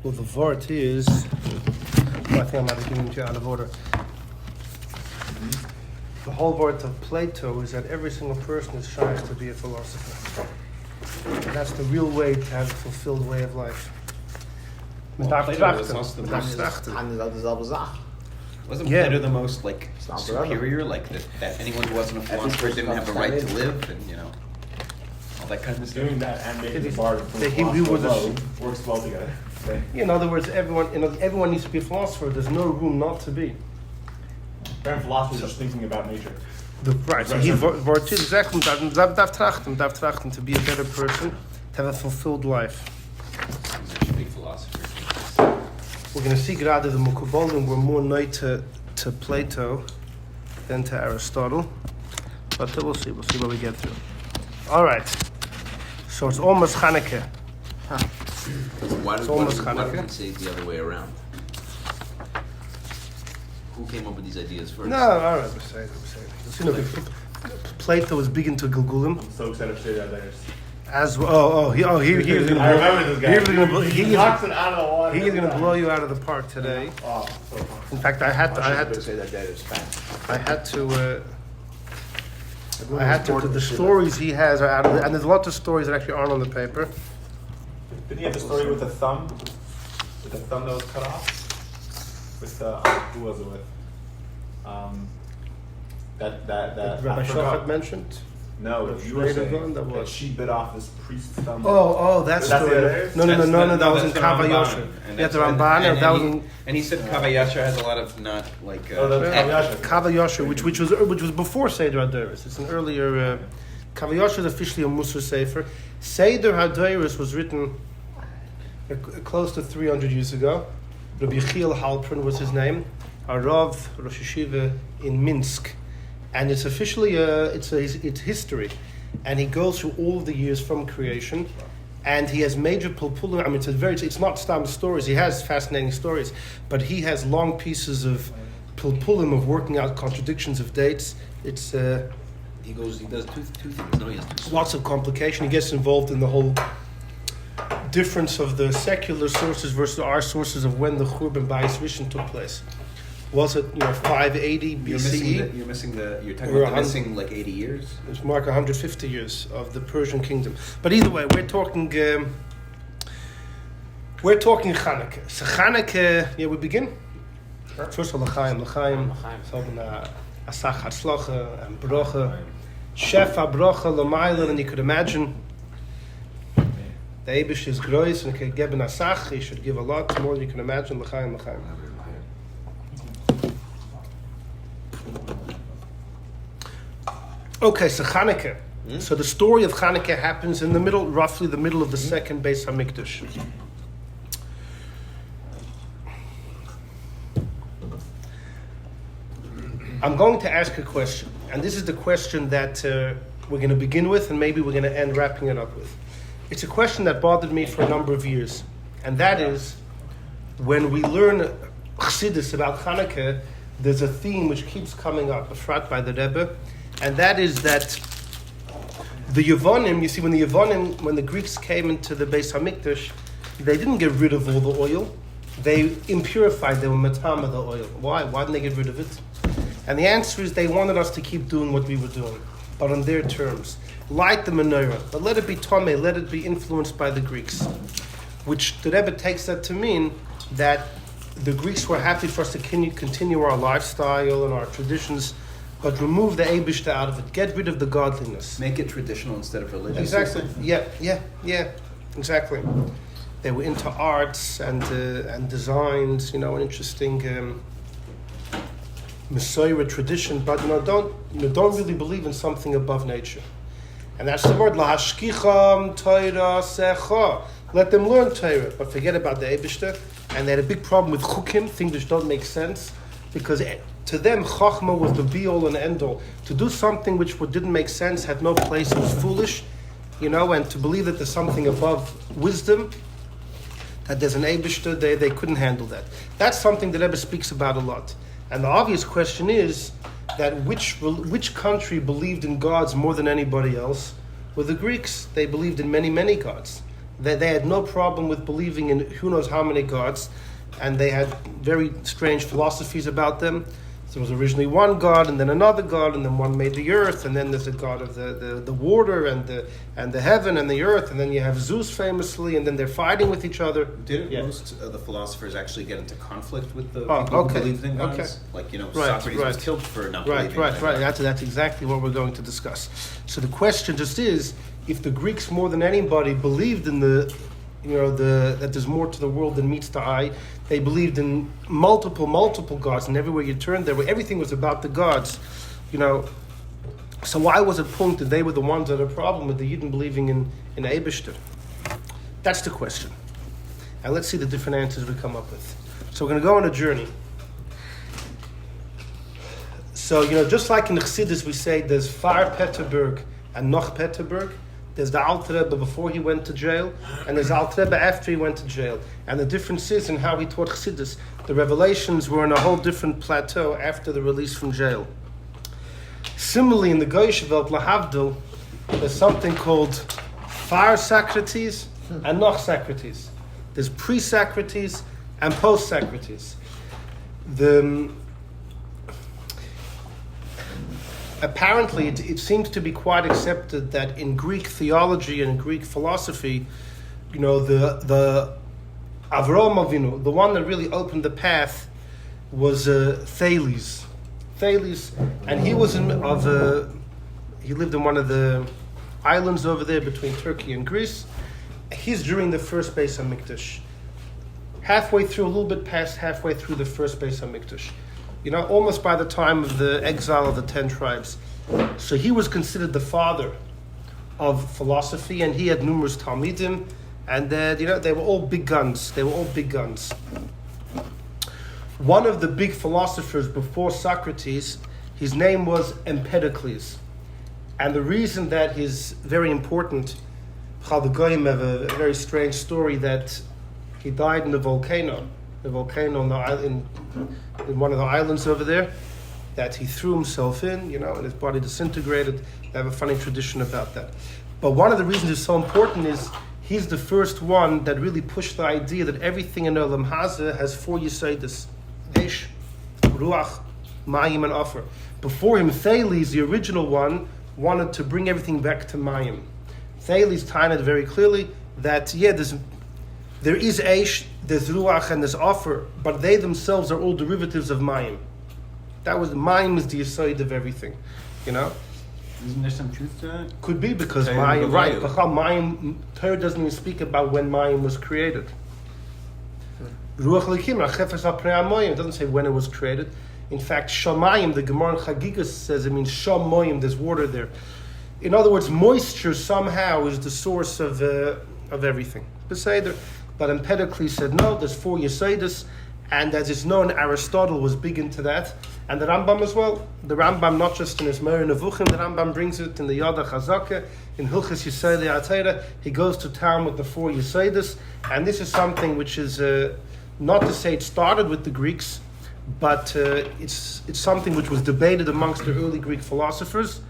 Well, the vort is. I think I might have given it to you out of order. The whole vort of Plato is that every single person is shy to be a philosopher. And that's the real way to have a fulfilled way of life. Plato was also the most. Wasn't Plato the most superior, that anyone who wasn't a philosopher didn't have a right to live, and all that kind of stuff. Doing that and making the bar works well together. In other words, everyone needs to be a philosopher. There's no room not to be. Apparent philosophy is just thinking about nature. Right. So he wordt exactly darf trachten to be a better person, to have a fulfilled life. Should be philosophers. We're going to see gerade the Mukubalim were more nigh to Plato than to Aristotle, but we'll see. We'll see what we get through. All right. So it's almost Chanukah. Why did we say it the other way around? Who came up with these ideas first? No, all right, we'll say it. Plato was big into Gilgulim. I'm so excited to say that later. As well. He was going to blow. I remember this guy. He knocks it out of the water. He is going to blow you out of the park today. Oh, so fun. In fact, I had to say that is fast. The stories he has are out of and there's a lot of stories that actually aren't on the paper. Didn't he have the story with the thumb? With the thumb that was cut off? With who was it with? That Rabbi Shochat mentioned. No, you were saying that she bit off this priest's thumb. That story. No, that was in Kav HaYosher. Yeah, the Ramban, and he said Kav HaYosher has a lot of not like. Kav HaYosher, which was before Seder HaDoros. It's an earlier. Kav HaYosher is officially a Musar Sefer. Seder HaDoros was written close to 300 years ago. Rabbi Yechiel Halpern was his name. A Rav Rosh Yeshiva in Minsk. And it's officially it's history, and he goes through all of the years from creation, and he has major pulpulim. I mean, it's not stam stories. He has fascinating stories, but he has long pieces of pulpulim of working out contradictions of dates. It's he does two things. No, he has two. Lots of complication. He gets involved in the whole difference of the secular sources versus our sources of when the Churban Bayis Rishon took place. Was it 580 BCE? You're talking about missing like 80 years? It's mark 150 years of the Persian kingdom. But either way, we're talking Chanukah. So Chanukah, we begin? Sure. First of all, L'chaim. So Asach Hatzlacha and Brocha. Shefa Brocha L'mayla, and you could imagine the Eibush is gross and can give an Asach, he should give a lot more than you can imagine. L'chaim. Okay, so Chanukah. So the story of Chanukah happens in the middle, roughly the middle of the second Beis Hamikdash. I'm going to ask a question, and this is the question that we're going to begin with, and maybe we're going to end wrapping it up with. It's a question that bothered me for a number of years, and that is, when we learn Chassidus about Chanukah, there's a theme which keeps coming up, befrat by the Rebbe, and that is that the Yevonim, you see, when the Greeks came into the Beis Hamikdash, they didn't get rid of all the oil. They impurified, they were matama the oil. Why? Why didn't they get rid of it? And the answer is they wanted us to keep doing what we were doing, but on their terms. Light the menorah, but let it be tomei, let it be influenced by the Greeks. Which the Rebbe takes that to mean that the Greeks were happy for us to continue our lifestyle and our traditions, but remove the Eibishter out of it. Get rid of the godliness. Make it traditional instead of religious. Exactly. Yeah. Exactly. They were into arts and designs, an interesting Messiah tradition, but don't really believe in something above nature. And that's the word lahashkicham Torah secha. Let them learn Torah, but forget about the Eibishter. And they had a big problem with chukim, things which don't make sense, because to them chachma was the be all and end all. To do something which didn't make sense, had no place, it was foolish, and to believe that there's something above wisdom, that there's an Eibishter, they couldn't handle that. That's something that Rebbe speaks about a lot. And the obvious question is that which country believed in gods more than anybody else? Well, the Greeks, they believed in many, many gods. They had no problem with believing in who knows how many gods, and they had very strange philosophies about them. So there was originally one god, and then another god, and then one made the earth, and then there's a god of the water and the heaven and the earth, and then you have Zeus famously, and then they're fighting with each other. Didn't most of the philosophers actually get into conflict with the people who believed in gods? Okay. Like, Socrates was killed for not believing in Right. gods. That's exactly what we're going to discuss. So the question just is, if the Greeks more than anybody believed in that there's more to the world than meets the eye. They believed in multiple gods, and everywhere you turned, everything was about the gods. So why was it point that they were the ones that had a problem with the Yidden believing in Eibishter? That's the question. And let's see the different answers we come up with. So we're going to go on a journey. So, just like in the Chassidus we say there's Far Peterburg and Noch Peterburg. There's the Alter Rebbe before he went to jail, and there's Alter Rebbe after he went to jail. And the difference is in how he taught Chassidus. The revelations were on a whole different plateau after the release from jail. Similarly, in the Goyish Welt, Lahavdil, there's something called Far Socrates and Noch Socrates. There's pre-Socrates and post-Socrates. Apparently, it seems to be quite accepted that in Greek theology and Greek philosophy, the Avraham Avinu, the one that really opened the path, was Thales. Thales, and he was he lived in one of the islands over there between Turkey and Greece. He's during the first Beis HaMikdash. Halfway through, a little bit past halfway through the first Beis HaMikdash. Almost by the time of the exile of the 10 tribes. So he was considered the father of philosophy, and he had numerous Talmidim, and they were all big guns. One of the big philosophers before Socrates, his name was Empedocles. And the reason that he's very important, the Goyim have a very strange story that he died in a volcano. The volcano in one of the islands over there, that he threw himself in, and his body disintegrated. They have a funny tradition about that. But one of the reasons it's so important is he's the first one that really pushed the idea that everything in Olam Hazeh has 4 Yesodis: Eish, Ruach, Mayim, and Ofer. Before him, Thales, the original one, wanted to bring everything back to Mayim. Thales tied it very clearly that, there is Eish, there's Ruach, and there's Ofer, but they themselves are all derivatives of Mayim. Mayim is the Yesod of everything, Isn't there some truth to that? Could be because Mayim, right? Mayim, Torah doesn't even speak about when Mayim was created. Ruach Lekim, Achefes al Pnei HaMoyim, it doesn't say when it was created. In fact, Shamayim, the Gemara in Chagigas says it means Shamoyim, there's water there. In other words, moisture somehow is the source of everything. Beseder. But Empedocles said, no, there's 4 Yesodis, and as it's known, Aristotle was big into that, and the Rambam as well. The Rambam, not just in his Meir Nevuchim, the Rambam brings it in the Yada Chazaka, in Hilchas Yesodei HaTorah. He goes to town with the 4 Yesodis, and this is something which is, not to say it started with the Greeks, but it's something which was debated amongst the early Greek philosophers,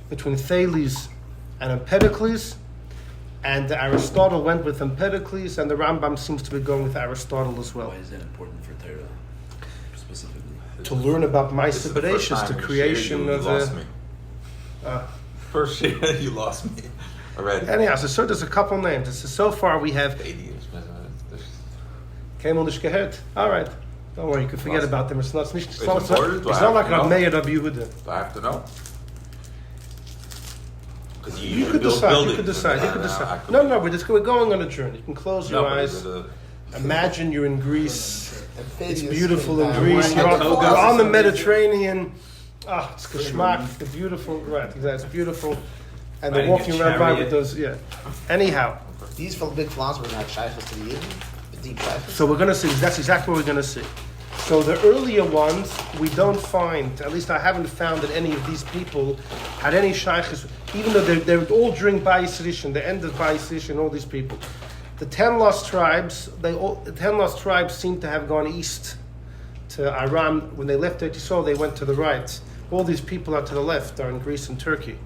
between Thales and Empedocles. And Aristotle went with Empedocles, and the Rambam seems to be going with Aristotle as well. Why is that important for Torah, specifically? To learn about Ma'aseh Bereishis, the creation of... You lost me. First year, you lost me already. Anyhow, so there's a couple names. So far we have... Kemel Nishkehet. All right. Don't worry, you can forget about them. It's not like Rav Meir Rabbi Yehuda. Do I have to know? You could decide. No, we're going on a journey. You can close your eyes. Imagine you're in Greece. It's beautiful in Greece. You're on the Mediterranean. It's geschmack. It's beautiful. Right, exactly. It's beautiful. And they're walking around by with those. Yeah. Anyhow. These big philosophers had shaykhs to the Yidden. Deep shaykhs. So we're going to see. That's exactly what we're going to see. So the earlier ones, we don't find, at least I haven't found that any of these people had any shaykhs, even though they're all during Bayis Rishon, the end of Bayis Rishon, all these people. The 10 lost tribes, seem to have gone east to Aram. When they left Eretz Yisrael, they went to the right. All these people are to the left, are in Greece and Turkey.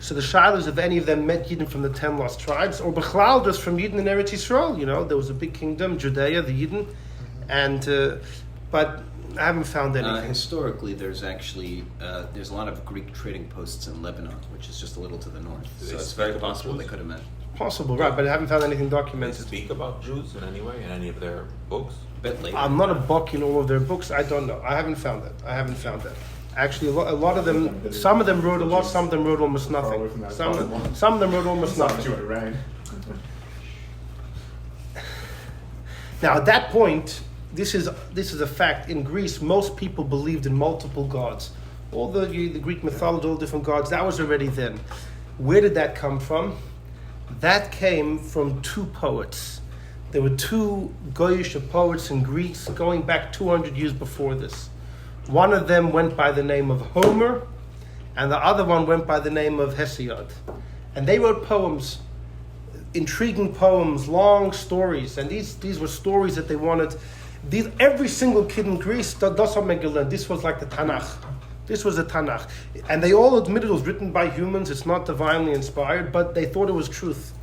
So the shaila is if any of them met Yidden from the 10 lost tribes, or Bechlal just from Yidden in Eretz Yisrael. There was a big kingdom, Judea, the Yidden, and but I haven't found anything. Historically, there's actually there's a lot of Greek trading posts in Lebanon, which is just a little to the north. So it's very possible they could have met. Possible, right? But I haven't found anything Do they documented. speak about Jews in any way in any of their books? A bit later. I'm not a buck in all of their books. I don't know. I haven't found that. Actually, a lot of them. Some of them wrote a lot. Some of them wrote almost nothing. Some of them wrote almost nothing. Now, at that point, this is a fact. In Greece, most people believed in multiple gods. All the Greek mythology, all different gods. That was already then. Where did that come from? That came from two poets. There were two Goyish poets in Greece going back 200 years before this. One of them went by the name of Homer, and the other one went by the name of Hesiod. And they wrote poems, intriguing poems, long stories. And these were stories that they wanted. Every single kid in Greece, this was like the Tanakh. This was the Tanakh. And they all admitted it was written by humans, it's not divinely inspired, but they thought it was truth.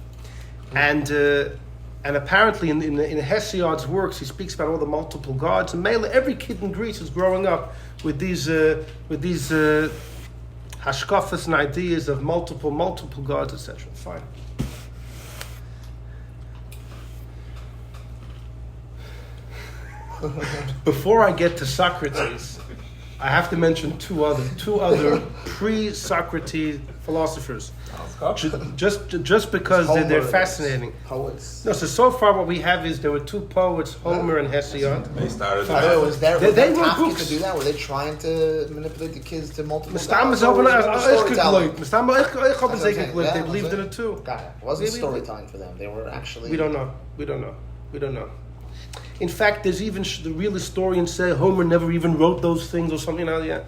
And apparently in Hesiod's works, he speaks about all the multiple gods. And every kid in Greece is growing up with these hashkafas and ideas of multiple gods, etc. Fine. Before I get to Socrates, I have to mention two other pre-Socrates philosophers. Just because they're fascinating. Poets. No, so far what we have is there were two poets, Homer and Hesiod. They started. Was there They wrote Kafka books. to do that? Were they trying to manipulate the kids to multiple Stam gods? is open. Or was it storytelling? They believed in it too. Got it. It wasn't Maybe- storytelling for them. They were actually... We don't know. In fact, there's even the real historians say Homer never even wrote those things or something like that.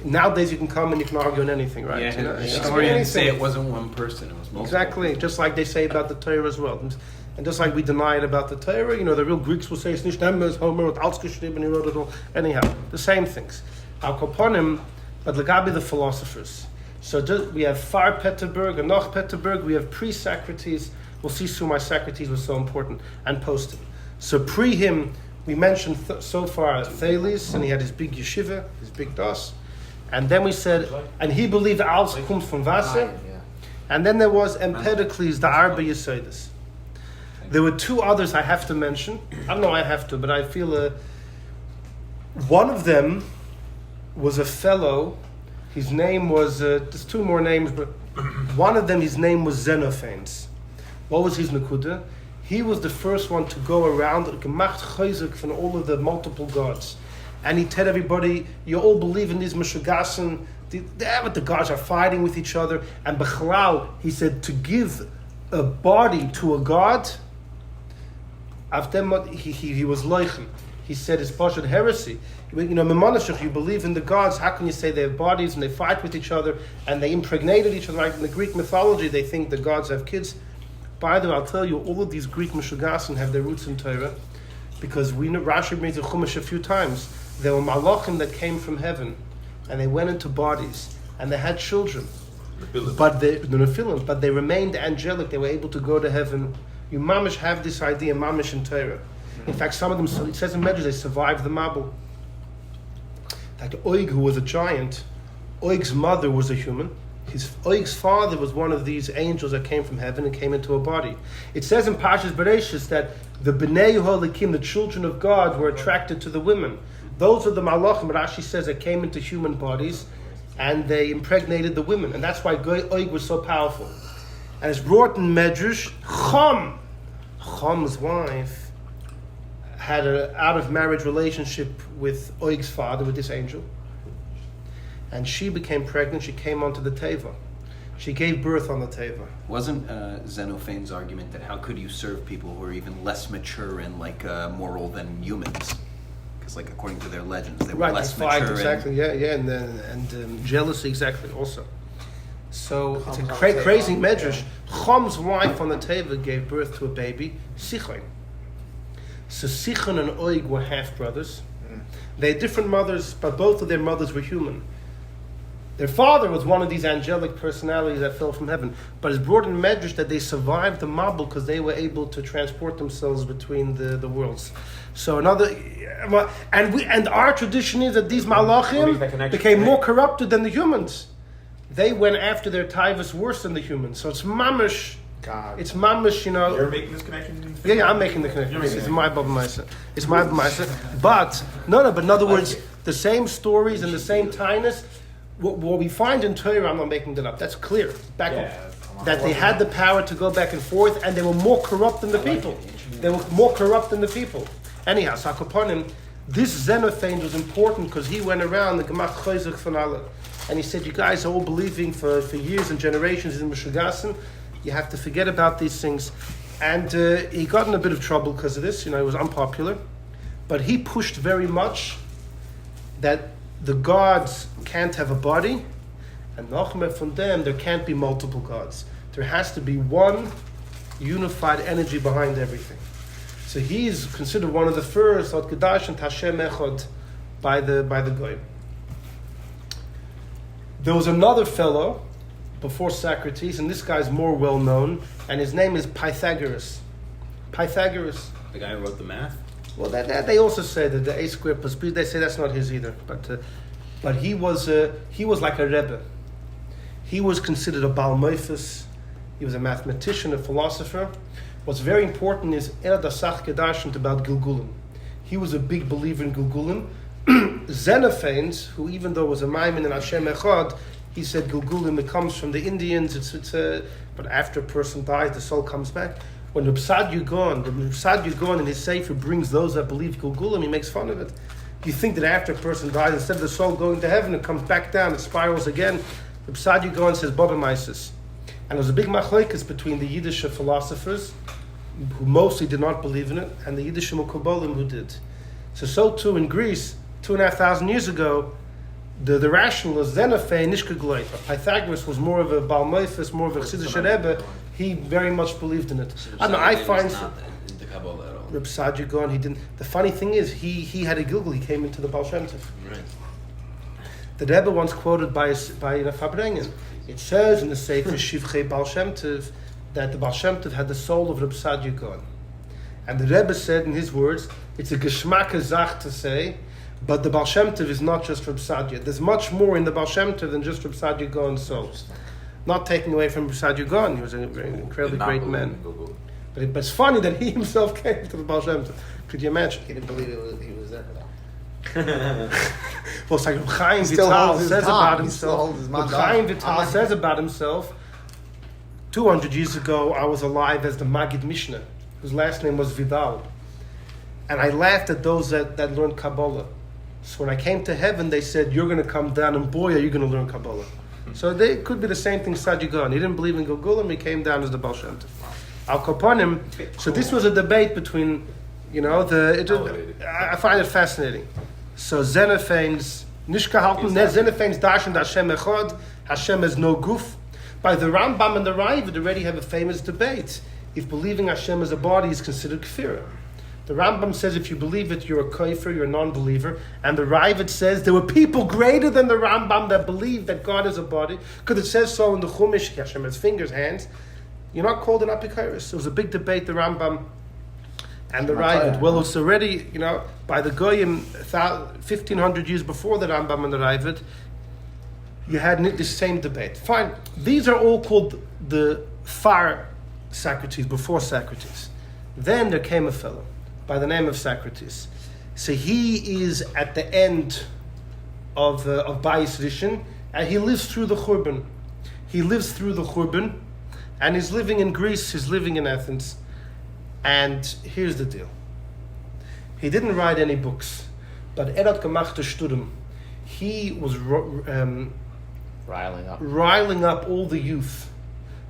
Nowadays you can come and you can argue on anything, right? Yeah, It historians say it wasn't one person; it was multiple. Exactly, just like they say about the Torah as well. And just like we deny it about the Torah, the real Greeks will say, it's nicht Homer with Altsgeschrieben, and he wrote it all. Anyhow, the same things. Al Koponim, but Lagabi the philosophers. So we have Far Peterburg and Noch Peterburg, we have pre-Socrates. We'll see soon why Socrates was so important, and post him. So pre him, we mentioned so far Thales, and he had his big yeshiva, his big das. And then we said, and he believed alles comes from Wasser. Yeah. And then there was Empedocles, the Arba Yesodis. There were two others I have to mention. I don't know I have to, but I feel one of them was a fellow. His name was, there's two more names, but one of them, his name was Xenophanes. What was his Nakuda? He was the first one to go around, gemacht chayzik from all of the multiple gods. And he told everybody, you all believe in these Meshugassen, but the gods are fighting with each other. And Bechlal, he said, to give a body to a god, he was loichem. He said it's Pashut heresy. Memonashach, you believe in the gods, how can you say they have bodies and they fight with each other and they impregnated each other? Like in the Greek mythology, they think the gods have kids. By the way, I'll tell you, all of these Greek Meshugassen have their roots in Torah, because we know Rashi made the Chumash a few times. There were malachim that came from heaven, and they went into bodies, and they had children. But they remained angelic. They were able to go to heaven. You mamish have this idea, mamish in Torah. In fact, some of them, it says in Medrash, they survived the Mabul. Like Oig, who was a giant, Oig's mother was a human. Oig's father was one of these angels that came from heaven and came into a body. It says in Parshas Bereshis that the Bnei Yeholim, the children of God, were attracted to the women. Those are the malachim, Rashi says, that came into human bodies and they impregnated the women. And that's why Oig was so powerful. And it's brought in Medrash, Cham's wife had an out-of-marriage relationship with Oig's father, with this angel. And she became pregnant. She came onto the Teva. She gave birth on the Teva. Wasn't Xenophanes' argument that how could you serve people who are even less mature and moral than humans? Because according to their legends, they were less mature. Exactly. And jealousy, exactly. Also, so it's a crazy medrash. Cham's wife on the Teva gave birth to a baby, Sichon. So Sichon and Oig were half brothers. They had different mothers, but both of their mothers were human. Their father was one of these angelic personalities that fell from heaven, but it's brought in Medrash that they survived the Mabul because they were able to transport themselves between the worlds. So and our tradition is that these Malachim became more corrupted than the humans. They went after their taivas worse than the humans. So it's mamish. God. It's mamish, You're making this connection? Yeah, I'm making the connection. It's my Baba Maisa. It's my Baba Maisa. But in other words, the same stories and the same tinus. What we find in Torah, I'm not making that up. That's clear. That they had the power to go back and forth, and they were more corrupt than the people. They were more corrupt than the people. Anyhow, Sakoponim, this Xenophane was important because he went around the Gemach Chayzach von Allah, and he said, "You guys are all believing for years and generations in Meshugasen. You have to forget about these things." And he got in a bit of trouble because of this. He was unpopular, but he pushed very much that the gods can't have a body, and Nachme from them, there can't be multiple gods. There has to be one unified energy behind everything. So he's considered one of the first Od Kedash and Hashem Echad by the Goyim. There was another fellow before Socrates, and this guy's more well known, and his name is Pythagoras. Pythagoras. The guy who wrote the math? Well, that they also say that the A squared plus B. They say that's not his either, but he was like a rebbe. He was considered a Baal Mephis. He was a mathematician, a philosopher. What's very important is Erad Asach Kedashint about Gilgulim. He was a big believer in Gilgulim. Xenophanes, who even though was a Maimon and Hashem Echad, he said Gilgulim, it comes from the Indians. But after a person dies, the soul comes back. When Reb Sadia Gaon in his Sefer brings those that believe Gilgulim, he makes fun of it. You think that after a person dies, instead of the soul going to heaven, it comes back down, it spirals again. Reb Sadia Gaon says Baba Mises. And there was a big machlokes between the Yiddish philosophers, who mostly did not believe in it, and the Yiddish Mukabalim who did. So too in Greece, 2,500 years ago, the rationalist Xenophane Nishka Gloit. Pythagoras was more of a Baal Mephis, more of a Chassidish Rebbe. He very much believed in it. I don't know. I find into Kabbalah at all. Reb Sadia Gaon, he didn't. The funny thing is, he had a Gilgul. He came into the Baal Shem Tov. Right. The Rebbe once quoted by Fabrengen. It says in the Sefer Shivchei Baal Shem Tov that the Baal Shem Tov had the soul of Reb Sadia Gaon. And the Rebbe said in his words, it's a geschmacke Zach to say, but the Baal Shem Tov is not just Reb Sadia. There's much more in the Baal Shem Tov than just Reb Sadia Gaon's soul. Not taking away from Reb Sadia Gaon, he was an incredibly great man. But it's funny that he himself came to the Baal Shem Tov. Could you imagine? He didn't believe he was there though. Well, it's like Reb Chaim Vital says about himself. Reb Chaim Vital says about himself, 200 years ago, I was alive as the Maggid Mishnah, whose last name was Vidal. And I laughed at those that learned Kabbalah. So when I came to heaven, they said, you're going to come down, and boy, are you going to learn Kabbalah. So they could be the same thing Sadia Gaon. He didn't believe in Gilgulim, he came down as the Baal Shem Tov. Al Kaponim, so this was a debate between, I find it fascinating. So Xenophanes, Nishka Halten, Xenophanes Darshan Hashem Echad, Hashem is no goof. By the Rambam and the Raavad already have a famous debate. If believing Hashem as a body is considered kfirah. The Rambam says if you believe it, you're a kafir, you're a non-believer. And the Raavad says there were people greater than the Rambam that believe that God is a body. Because it says so in the Chumash, Hashem has fingers, hands. You're not called an apikairis. There was a big debate, the Rambam and the Raavad. Well, it's already, by the Goyim, 1,500 years before the Rambam and the Raavad, you had the same debate. Fine. These are all called the far Socrates, before Socrates. Then there came a fellow by the name of Socrates. So he is at the end of Bayis Rishon, and he lives through the Churban. And he's living in Greece, he's living in Athens. And here's the deal. He didn't write any books, but Erat Gemachte Studim, he was riling up all the youth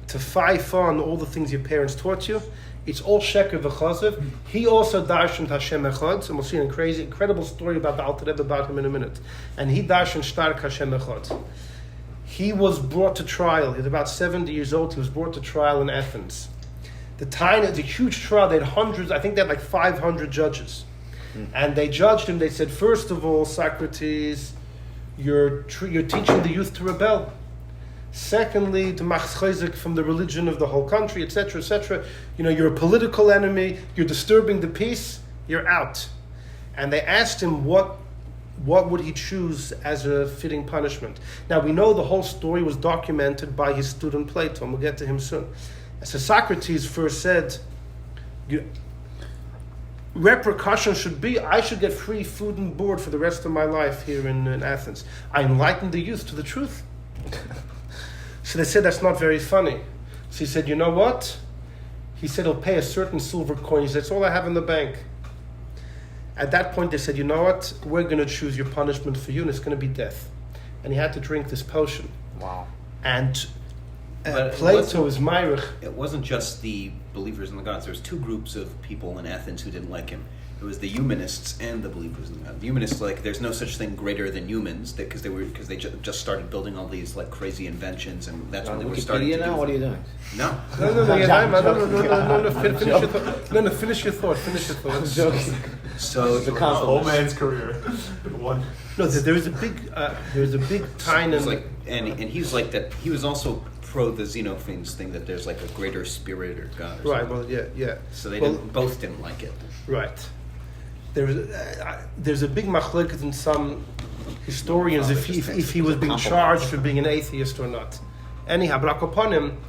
to fight on all the things your parents taught you. It's all sheker v'chazav. He also darshaned Hashem Echad, and we'll see an incredible story about the Alter Rebbe about him in a minute. And he darshaned stark Hashem Echad. He was brought to trial. He was about 70 years old. He was brought to trial in Athens. The huge trial. They had hundreds. I think they had like 500 judges, and they judged him. They said, first of all, Socrates, you're teaching the youth to rebel. Secondly, to machzchayzik from the religion of the whole country, etc., etc. You're a political enemy. You're disturbing the peace. You're out. And they asked him what would he choose as a fitting punishment. Now we know the whole story was documented by his student Plato, and we'll get to him soon. So Socrates first said, repercussion should be I should get free food and board for the rest of my life here in Athens. I enlightened the youth to the truth. So they said that's not very funny. So he said, you know what? He said he'll pay a certain silver coin. He said, that's all I have in the bank. At that point they said, you know what? We're going to choose your punishment for you, and it's going to be death. And he had to drink this potion. Wow. And But Plato is Myrich. It wasn't just the believers in the gods. There was two groups of people in Athens who didn't like him. It was the humanists and the believers in the gods. The humanists, there's no such thing greater than humans, because they just started building all these crazy inventions, and that's when they were starting to now? What are you doing? No. No, finish your thought. I'm joking. So The whole man's career. One. No, there's a big time It's in and he's like that. He was also pro the Xenophanes thing, that there's a greater spirit or God. Or right. something. Well, yeah. So they both didn't like it. Right. There's a big machlokes in some historians if he was being charged for being an atheist or not. Anyhow, but upon him,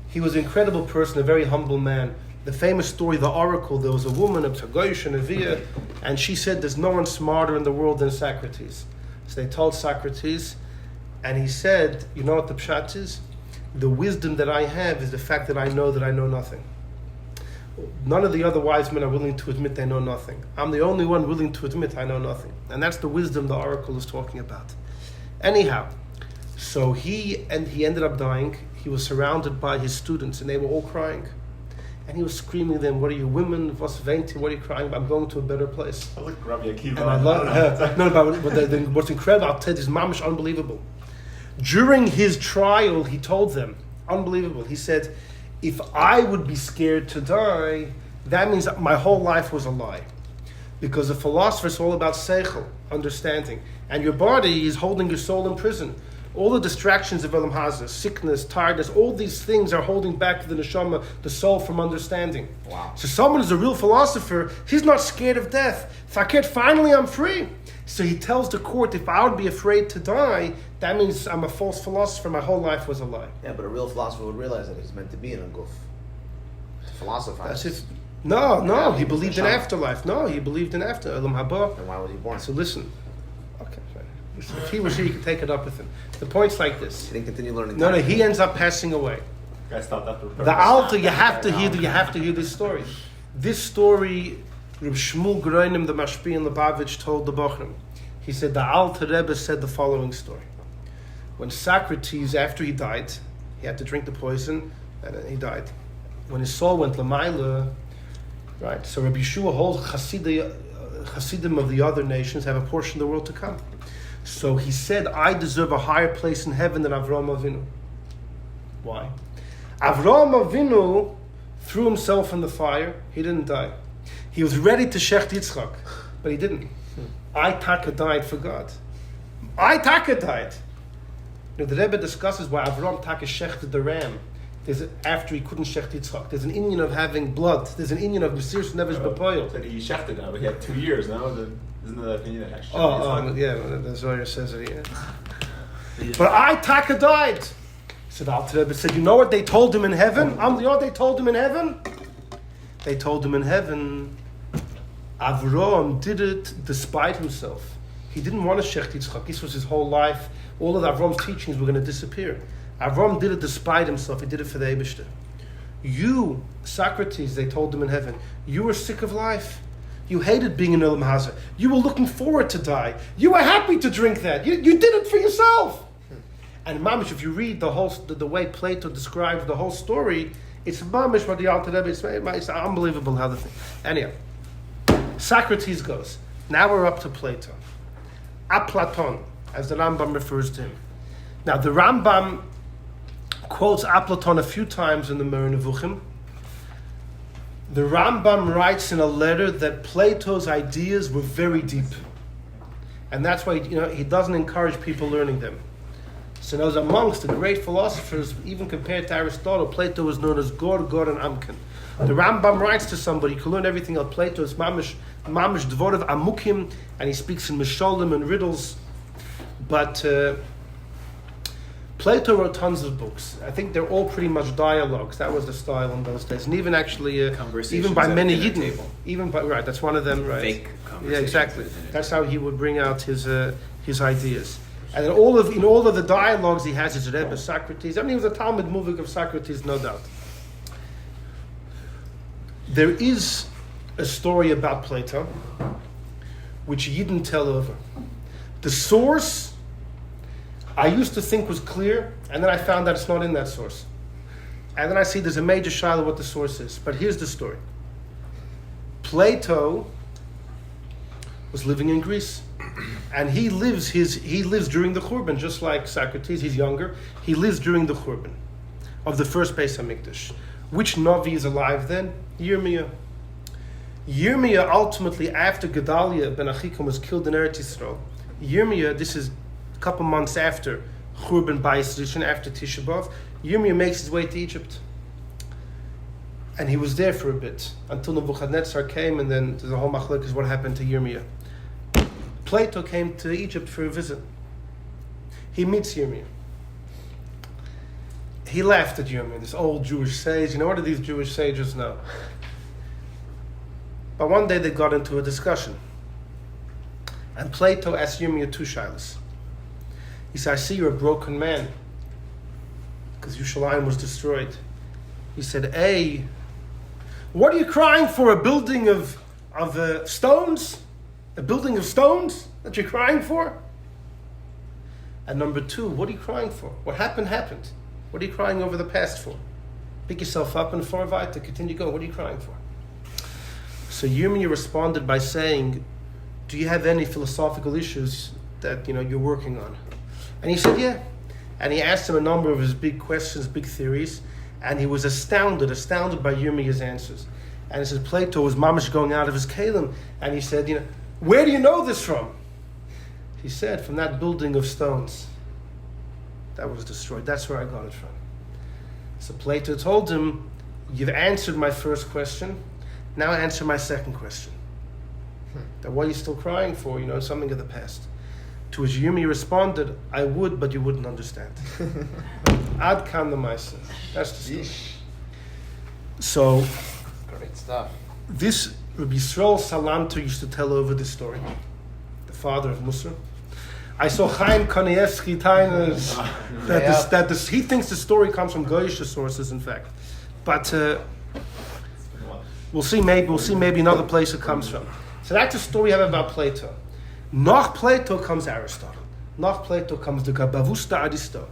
he was an incredible person, a very humble man. The famous story, the oracle, there was a woman, a Psagosh, and a Via, and she said there's no one smarter in the world than Socrates. So they told Socrates, and he said, you know what the pshat is? The wisdom that I have is the fact that I know nothing. None of the other wise men are willing to admit they know nothing. I'm the only one willing to admit I know nothing. And that's the wisdom the oracle is talking about. Anyhow, so he ended up dying. He was surrounded by his students, and they were all crying. And he was screaming at them, what are you women? Was veinti? What are you crying about? I'm going to a better place. I like Rabbi Akiva. And I love but what's incredible, I'll tell you, is mamish unbelievable. During his trial, he told them, unbelievable, he said, if I would be scared to die, that means that my whole life was a lie. Because a philosopher is all about seichel, understanding. And your body is holding your soul in prison. All the distractions of Elam Hazah, sickness, tiredness, all these things are holding back the neshama, the soul, from understanding. Wow. So someone who's a real philosopher, he's not scared of death. Fakir, finally I'm free. So he tells the court, if I would be afraid to die, that means I'm a false philosopher, my whole life was a lie. Yeah, but a real philosopher would realize that he's meant to be in a goof. To philosophize. That's it. No, Yeah, he believed in Neshama. afterlife. No, he believed in after Elam Haba. Then why was he born? So listen. Okay, fine. Listen, if he was here, you could take it up with him. The point's like this. He didn't continue learning. No, he ends up passing away. Guys stopped after The Alta, you have to hear this story. This story, Reb Shmuel Groenim, the Mashpi and Lubavitch, told the Bochrim. He said the Alta Rebbe said the following story. When Socrates, after he died, he had to drink the poison, and then he died. When his soul went Lamaila, right? So Rabbi Yeshua holds Hasidim of the other nations have a portion of the world to come. So he said, I deserve a higher place in heaven than Avraham Avinu. Why? Avraham Avinu threw himself in the fire. He didn't die. He was ready to shecht Yitzchak, but he didn't. I Taka died for God. I Taka died. Now, the Rebbe discusses why Avraham Taka shechted the ram. After he couldn't shecht Yitzchak. There's an inyan of having blood. There's an inyan of Mesiras Nefesh B'Poyel. Said he shechted now, but he had 2 years, no? Isn't that the opinion that actually? The Zohar says it, yeah. But I Taka died. So the Alter Rebbe said, you know what they told him in heaven? You know what they told him in heaven? They told him in heaven, Avraham did it despite himself. He didn't want to shecht Yitzchak. This was his whole life. All of Avraham's teachings were going to disappear. Avraham did it despite himself. He did it for the Eibishter. You, Socrates, they told him in heaven, you were sick of life. You hated being in Elam Hazah. You were looking forward to die. You were happy to drink that. You did it for yourself. And mamish, if you read the way Plato describes the whole story, it's mamish what the Alter Rebbe, it's unbelievable how the thing. Anyhow, Socrates goes. Now we're up to Plato. Aplaton, as the Rambam refers to him. Now the Rambam quotes Aplaton a few times in the Moreh Nevuchim. The Rambam writes in a letter that Plato's ideas were very deep. And that's why he doesn't encourage people learning them. So those amongst the great philosophers, even compared to Aristotle, Plato was known as Gor, and Amkin. The Rambam writes to somebody, you can learn everything of Plato, is mamish dvorav amukim, and he speaks in misholim and riddles. But Plato wrote tons of books. I think they're all pretty much dialogues. That was the style in those days. And even actually, even by many Yidden, that's one of them, right? Fake conversations. Yeah, exactly. That's how he would bring out his ideas. And in all of the dialogues he has, his Rebbe, Socrates. I mean, he was a Talmud Muvik of Socrates, no doubt. There is a story about Plato, which Yidden tell over. The source, I used to think was clear, and then I found that it's not in that source. And then I see there's a major shadow what the source is. But here's the story. Plato was living in Greece. And he lives during the Churban, just like Socrates. He's younger. He lives during the Churban of the first Beis Hamikdash. Which Navi is alive then? Yirmiyah. Yirmiyah ultimately, after Gedaliah ben Achikum was killed in Eretz Yisrael, Yirmiyah, this is a couple months after Churban Bayis Rishon, after Tisha B'Av, Yirmiyah makes his way to Egypt. And he was there for a bit, until Nebuchadnezzar came, and then there's a whole machlok is what happened to Yirmiyah. Plato came to Egypt for a visit. He meets Yirmiyah. He laughed at Yirmiyah, this old Jewish sage. What do these Jewish sages know? But one day they got into a discussion. And Plato asked Yirmiyah two shilas. He said, I see you're a broken man, because Yerushalayim was destroyed. He said, A, what are you crying for? A building of stones? A building of stones that you're crying for? And number two, what are you crying for? What happened. What are you crying over the past for? Pick yourself up and forward to continue going. What are you crying for? So Yirmiyah responded by saying, do you have any philosophical issues that you're working on? And he said, yeah. And he asked him a number of his big questions, big theories, and he was astounded by Yirmiyah's answers. And he said, Plato was mamish going out of his kalim, and he said, where do you know this from? He said, from that building of stones that was destroyed. That's where I got it from. So Plato told him, you've answered my first question, now answer my second question. That what are you still crying for? Something of the past. To which Yirmiyah responded, I would, but you wouldn't understand. Ad kan the Maisa. That's the story. So, great stuff. This Rabbi Yisrael Salanter used to tell over this story, the father of Musar. I saw Chaim Kanievsky Tainers that he thinks the story comes from Goyish sources, in fact. But we'll see maybe another place it comes from. So that's a story we have about Plato. Nach Plato comes Aristotle. Nach Plato comes the Gabavusta Aristo.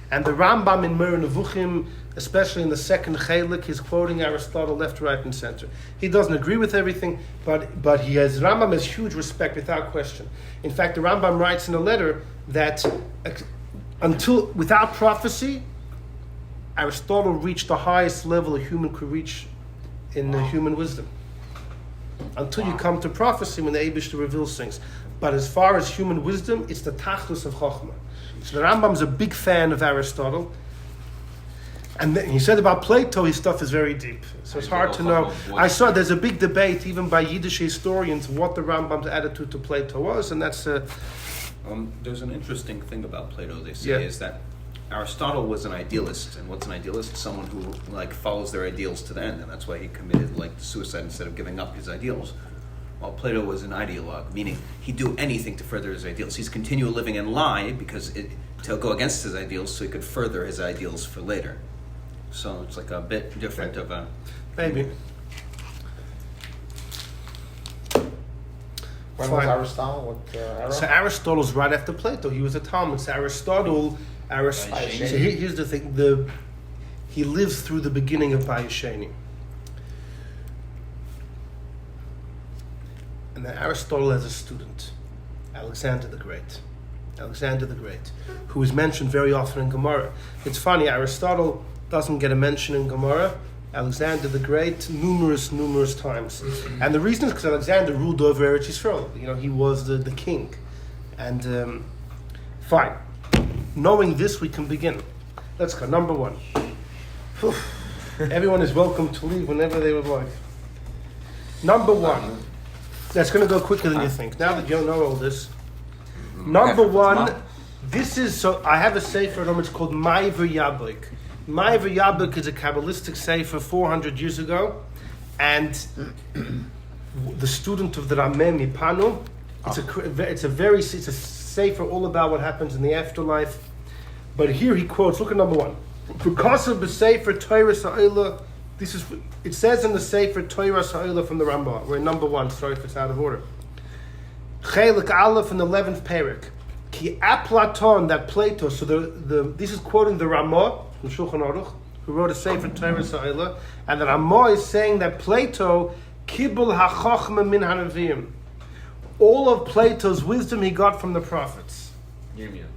And the Rambam in Moreh Nevuchim, especially in the second Chelik, he's quoting Aristotle left, right, and center. He doesn't agree with everything, but Rambam has huge respect without question. In fact, the Rambam writes in a letter that without prophecy, Aristotle reached the highest level a human could reach in human wisdom. Until you come to prophecy when the Eibishter reveals things. But as far as human wisdom, it's the tachlus of Chochmah. So the Rambam's a big fan of Aristotle. And then he said about Plato, his stuff is very deep. So it's hard to know. I saw there's a big debate, even by Yiddish historians, what the Rambam's attitude to Plato was, and that's... There's an interesting thing about Plato, they say, is that Aristotle was an idealist. And what's an idealist? Someone who follows their ideals to the end. And that's why he committed suicide instead of giving up his ideals. While Plato was an ideologue, meaning he'd do anything to further his ideals. He's continually living in lie to go against his ideals so he could further his ideals for later. So it's a bit different of a... Maybe. When was Aristotle? What era? So Aristotle's right after Plato. He was a Talmud. So Aristotle... So here's the thing. He lives through the beginning of Bayesheni. And then Aristotle has a student, Alexander the Great, who is mentioned very often in Gemara. It's funny, Aristotle doesn't get a mention in Gemara. Alexander the Great, numerous times. And the reason is because Alexander ruled over Eretz Yisrael. He was the king. And fine. Knowing this, we can begin. Let's go. Number one. Everyone is welcome to leave whenever they would like. Number one. That's going to go quicker than you think. Now that you know all this. Number one. This is, so I have a sefer, it's called Ma'aver Yablik. Ma'aver Yablik is a Kabbalistic sefer 400 years ago. And the student of the Rameh Mipanu, it's a sefer all about what happens in the afterlife. But here he quotes, look at number one. Because of the sefer Torah Sa'ila, it says in the sefer Torah Sa'ila from the Rambam. We're in number one, sorry if it's out of order. Chelik Aleph in the 11th parak. Ki Platon, that Plato, so this is quoting the Ramah from Shulchan Aruch, who wrote a sefer Torah Sa'ila, and the Ramah is saying that Plato kibul hachachma min hanavim. All of Plato's wisdom he got from the prophets. Yirmiyah.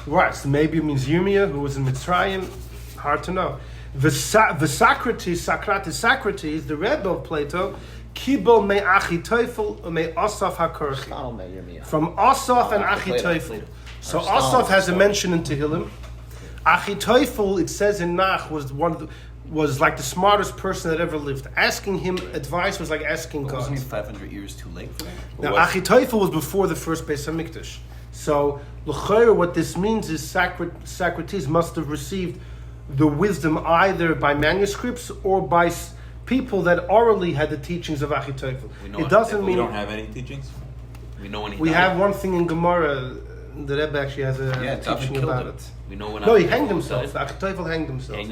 Right, so maybe it means Yirmiyah, who was in Mitzrayim. Hard to know. The Socrates, the Rebbe of Plato, Kibel me Achitophel me Asaf HaKorchi. From Asaf and Achitophel. So Asaf has a mention in Tehillim. Achitophel, it says in Nach, was like the smartest person that ever lived. Asking him advice was like asking God. Wasn't he 500 years too late for that? Now Achitophel was before the first Beis HaMikdash. So l'chayr, what this means is Socrates must have received the wisdom either by manuscripts or by people that orally had the teachings of Achitophel. It doesn't mean we don't have any teachings. We know when he we died. have one thing in Gemara. The Rebbe actually has a teaching about it. We know when. No, he hanged himself. Achitophel hanged himself.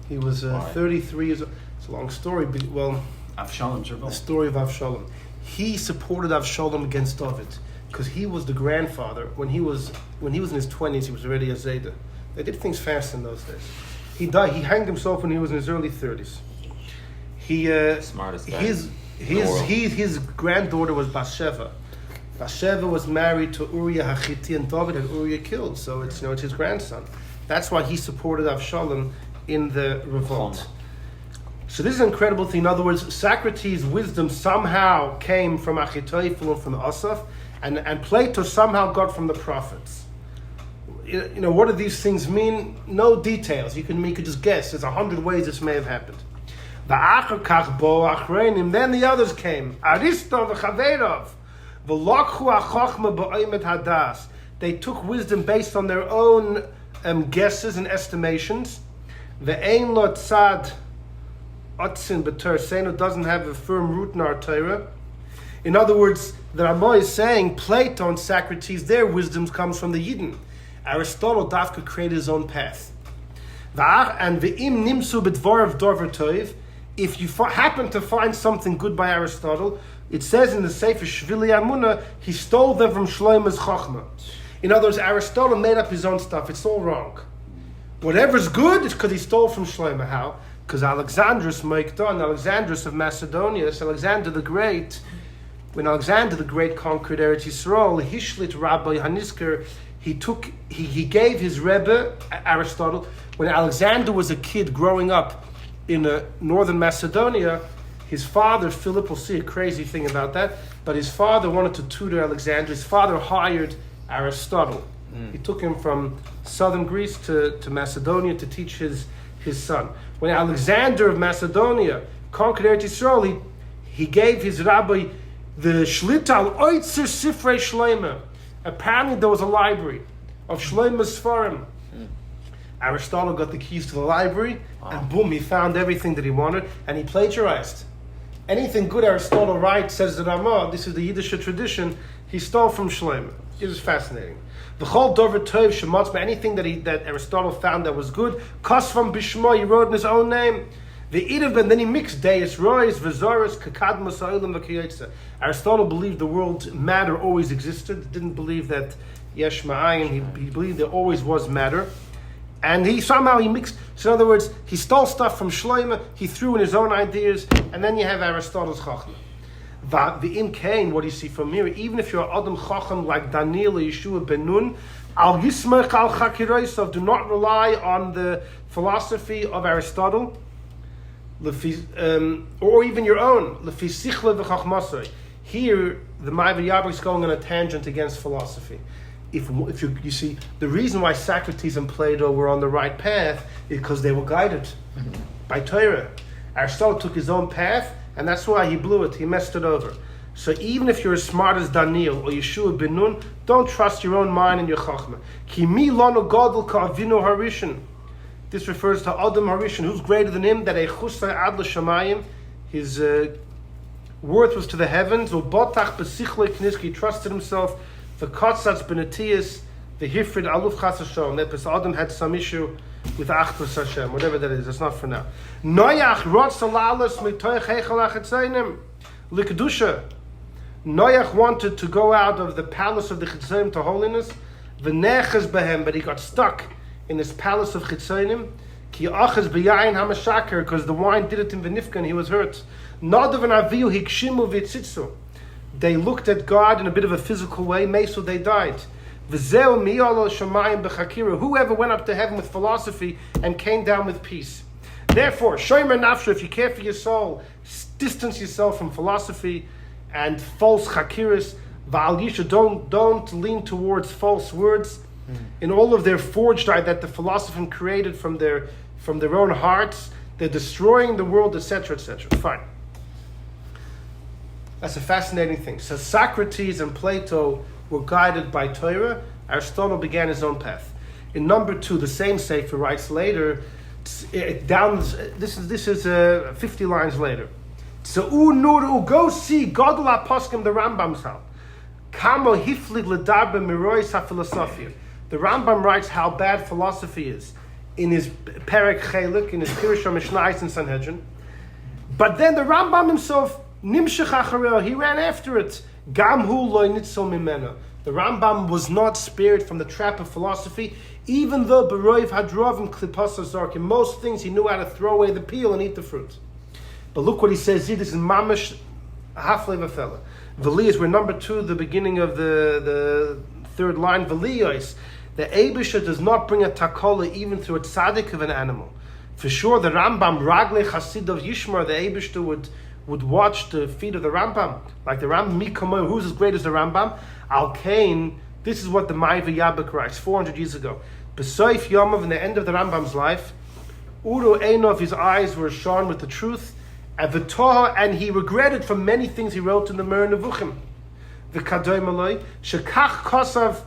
He was 33 years old. It's a long story. But, well, Avshalom's the story of Avshalom. He supported Avshalom against David because he was the grandfather. When he was in his 20s, he was already a Zayda. They did things fast in those days. He died. He hanged himself when he was in his early 30s. Smartest guy. His granddaughter was Bathsheba. Bathsheba was married to Uriah Hachiti, and David had Uriah killed. So it's his grandson. That's why he supported Avshalom in the revolt. So this is an incredible thing. In other words, Socrates' wisdom somehow came from Achitophel and from Asaph, and Plato somehow got from the prophets. What do these things mean? No details. You could just guess. There's 100 ways this may have happened. Then the others came. Aristotle v'chaverov v'lokhu hachachma ba'omet hadas. They took wisdom based on their own guesses and estimations. Ve'ein lo tzad otzin b'Torah seinu, doesn't have a firm root in our Torah. In other words, the Ramah is saying Plato and Socrates, their wisdom comes from the Yidden. Aristotle dafka created his own path. And ve'im nimsu b'dvarav dorver toiv. If you happen to find something good by Aristotle, it says in the Sefer Shvili Amunah, he stole them from Shlomo's Chochmah. In other words, Aristotle made up his own stuff. It's all wrong. Whatever's good is because he stole from Shlomo. How? Because Alexandrus of Macedonia, Alexander the Great, when Alexander the Great conquered Eretz Yisrael, Hishlit Rabbi Hanisker, he gave his Rebbe, Aristotle, when Alexander was a kid growing up in northern Macedonia, his father, Philip, we'll see a crazy thing about that, but his father wanted to tutor Alexander. His father hired Aristotle. He took him from southern Greece to Macedonia to teach his son. When Alexander of Macedonia conquered Eretz Yisrael, he gave his rabbi the Shlita al Oitzer Sifrei Shlomo. Apparently there was a library of Shlomo's Sfarim. Aristotle got the keys to the library, and boom, he found everything that he wanted, and he plagiarized. Anything good Aristotle writes, says the Ramah, this is the Yiddish tradition, he stole from Shlomo. It was fascinating. The whole Dover Tov Shematzma, anything that Aristotle found that was good, Kos from Bishma, he wrote in his own name. The Idav, and then he mixed Deis Rois, Vizoris, Kakadmas, Oilam, Vakiyotza. Aristotle believed the world matter always existed, didn't believe that Yesh Ma'ayin, he believed there always was matter. And he mixed. So in other words, he stole stuff from Shlomo, he threw in his own ideas, and then you have Aristotle's Chachma. The Im Kain, what do you see from here? Even if you're Adam Chacham like Daniel or Yeshua ben Nun, Al Yismech al Chakiroisav, do not rely on the philosophy of Aristotle, or even your own. Here, the Ma'av Yabak is going on a tangent against philosophy. If you see, the reason why Socrates and Plato were on the right path is because they were guided by Torah. Aristotle took his own path, and that's why he blew it. He messed it over. So even if you're as smart as Daniel or Yeshua ben Nun, don't trust your own mind and your chachma. Ki mi lanu gadol ka'avinu harishin. This refers to Adam Harishin, who's greater than him, that Eichusai ad l'shamayim, his worth was to the heavens, u'botach b'sichlei kniski, he trusted himself, v'katzatz b'netiyas, v'hifrid aluf chas Hashem, that Adam had some issue with Achdus Hashem, whatever that is, that's not for now. Noach rotz alalas mitoich heichal achetzainim, l'kedusha. Noach wanted to go out of the palace of the Chitzayim to holiness, v'nechaz behem, but he got stuck in this palace of Chitzayim, ki achaz b'yayin hamashaker, because the wine did it in V'nifkan, he was hurt. Nadav and Avihu hikshimu v'tzitzu. They looked at God in a bit of a physical way, meso they died. V'zeu miyalo shamayim b'chakira. Whoever went up to heaven with philosophy and came down with peace. Therefore, shomer nafsho, if you care for your soul, distance yourself from philosophy and false chakiras. V'al yisha, don't lean towards false words. In all of their forged eye that the philosophers created from their own hearts, they're destroying the world, etc., etc. Fine. That's a fascinating thing. So Socrates and Plato were guided by Torah. Aristotle began his own path. In number 2, the same sefer writes later, this is 50 lines later. Go see Gadol HaPoskim, the Rambam's house. Kamo hiflig ledarbe mirois ha-philosophia. The Rambam writes how bad philosophy is in his Perek Chelik, in his Pirush HaMishnayos and Sanhedrin. But then the Rambam himself, Nimshech Achareo, he ran after it. Gam hu lo nitzol mimeno. The Rambam was not spared from the trap of philosophy, even though Beroiv Hadrovim Klipos Azark, in most things he knew how to throw away the peel and eat the fruit. But look what he says here, this is Mamish Hafle Vafela. V'liyos, we're number 2, the beginning of the third line, V'liyos. The Eibusha does not bring a takola even through a tzaddik of an animal. For sure, the Rambam, Ragle Chasid of Yishmar, the Eibusha would watch the feet of the Rambam. Like the Rambam, Mikamoy, who's as great as the Rambam? Al-Kain, this is what the Ma'av Yabak writes 400 years ago. Besoif Yomov, in the end of the Rambam's life, Uru Einov, his eyes were shone with the truth, and he regretted from many things he wrote in the Mer Nevuchim. The Kadoy Malay, Shekach Kosav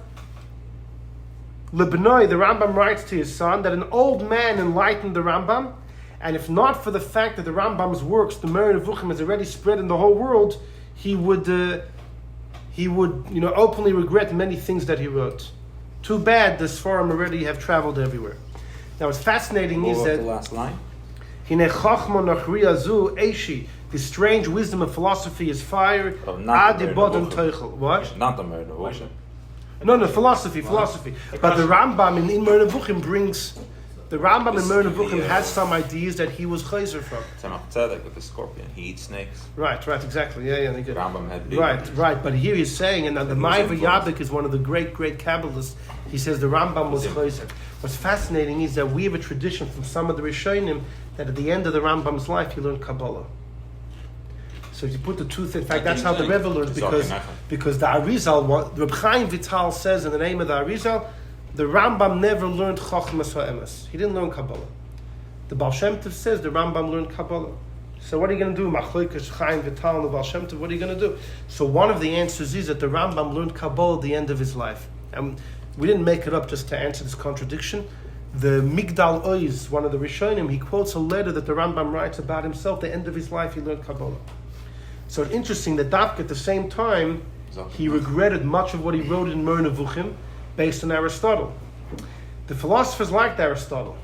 Lebnoi, the Rambam writes to his son that an old man enlightened the Rambam, and if not for the fact that the Rambam's works, the Mer Nevuchim, is already spread in the whole world, he would openly regret many things that he wrote. Too bad this forum already have traveled everywhere. Now what's fascinating is that the last line. The strange wisdom of philosophy is fire. What? Not the Mer Nevuchim. No, philosophy. But the Rambam in Mer Nevuchim brings. The Rambam in Mer Nevuchim has some ideas that he was chayzer from. Tzemach Tzedek with the scorpion. He eats snakes. Right, exactly. Yeah. The Rambam had Right. But here he's saying, and the Ma'av Yabak is one of the great Kabbalists. He says the Rambam was chayzer. What's fascinating is that we have a tradition from some of the Rishonim that at the end of the Rambam's life he learned Kabbalah. So if you put the two things, in fact, that's how the Rebbe learned, because the Arizal, Reb Chaim Vital says in the name of the Arizal, the Rambam never learned Chochmas HaEmes. He didn't learn Kabbalah. The Baal Shem Tov says the Rambam learned Kabbalah. So what are you going to do? Machlokas Chaim Vital and the Baal Shem Tov, what are you going to do? So one of the answers is that the Rambam learned Kabbalah at the end of his life. And we didn't make it up just to answer this contradiction. The Migdal Oiz, one of the Rishonim, he quotes a letter that the Rambam writes about himself. At the end of his life, he learned Kabbalah. So it's interesting that Dafka at the same time, he regretted much of what he wrote in Mer Nevuchim based on Aristotle. The philosophers liked Aristotle.